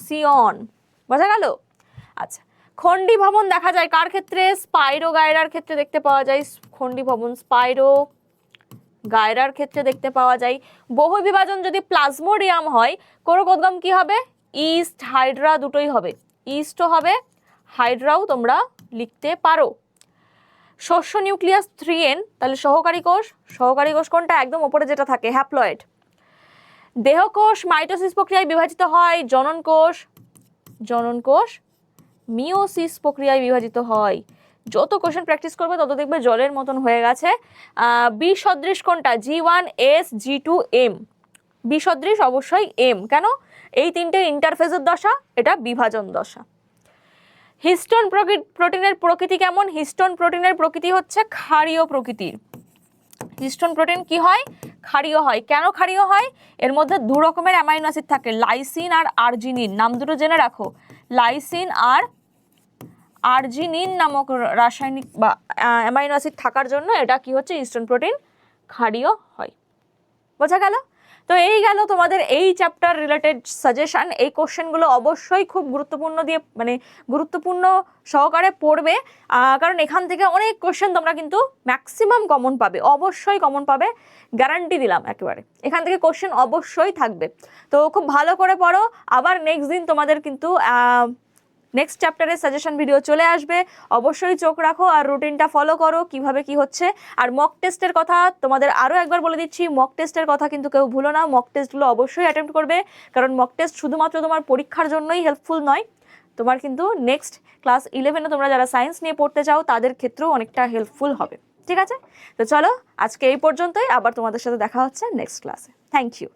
সিয়ন। বোঝা গেল? আচ্ছা, খন্ডি ভবন দেখা যায় কার ক্ষেত্রে? স্পাইরো গায়রার ক্ষেত্রে দেখতে পাওয়া যায়। খন্ডি ভবন স্পাইরো গায়রার ক্ষেত্রে দেখতে পাওয়া যায়। বহু বিভাজন যদি প্লাজমোডিয়াম হয়, কোরকোদ্গম কি হবে? ইস্ট, হাইড্রা দুটোই হবে, ইস্টও হবে, হাইড্রাও তোমরা লিখতে পারো। শস্য নিউক্লিয়াস 3N, তাহলে সহকারী কোষ। সহকারী কোষ কোনটা? একদম উপরে যেটা থাকে, হ্যাপ্লয়েড। দেহকোষ মাইটোসিস প্রক্রিয়ায় বিভাজিত হয়, জনন কোষ। জনন কোষ মিওসিস প্রক্রিয়ায় বিভাজিত হয়। যত কোশ্চেন প্র্যাকটিস করবে তত দেখবে জলের মতন হয়ে গেছে। বি সদৃশ কোনটা? G1S G2M। বি সদৃশ অবশ্যই M, কেন? এই তিনটে ইন্টারফেজের দশা, এটা বিভাজন দশা। হিস্টোন প্রোটিনের প্রকৃতি কেমন? হিস্টোন প্রোটিনের প্রকৃতি হচ্ছে ক্ষারীয় প্রকৃতির। হিস্টোন প্রোটিন কি হয়? ক্ষারীয় হয়। কেন ক্ষারীয় হয়? এর মধ্যে দু রকমের অ্যামাইনো অ্যাসিড থাকে, লাইসিন আর আর্জিনিন। নাম দুটো জেনে রাখো, লাইসিন আর আর্জিনিন নামক রাসায়নিক বা অ্যামাইনো অ্যাসিড থাকার জন্য এটা কি হচ্ছে? হিস্টোন প্রোটিন ক্ষারীয় হয়। বোঝা গেল? তো এই গেল তোমাদের এই চ্যাপ্টার রিলেটেড সাজেশন। এই কোশ্চেনগুলো অবশ্যই খুব গুরুত্বপূর্ণ দিয়ে মানে গুরুত্বপূর্ণ সহকারে পড়বে, কারণ এখান থেকে অনেক কোশ্চেন তোমরা কিন্তু ম্যাক্সিমাম কমন পাবে, অবশ্যই কমন পাবে, গ্যারান্টি দিলাম একেবারে। এখান থেকে কোশ্চেন অবশ্যই থাকবে, তো খুব ভালো করে পড়ো। আবার নেক্সট দিন তোমাদের কিন্তু নেক্সট চ্যাপ্টারের সাজেশন ভিডিও চলে আসবে, অবশ্যই চোখ রাখো আর রুটিনটা ফলো করো কিভাবে কি হচ্ছে। আর মক টেস্টের কথা তোমাদের আরও একবার বলে দিচ্ছি, মক টেস্টের কথা কিন্তু কেউ ভুলো না, মক টেস্টগুলো অবশ্যই অ্যাটেম্প্ট করবে, কারণ মক টেস্ট শুধুমাত্র তোমার পরীক্ষার জন্যই হেল্পফুল নয়, তোমার কিন্তু নেক্সট ক্লাস 11-এ তোমরা যারা সায়েন্স নিয়ে পড়তে চাও তাদের ক্ষেত্রেও অনেকটা হেল্পফুল হবে। ঠিক আছে, তো চলো আজকে এই পর্যন্তই, আবার তোমাদের সাথে দেখা হচ্ছে নেক্সট ক্লাসে। Thank you.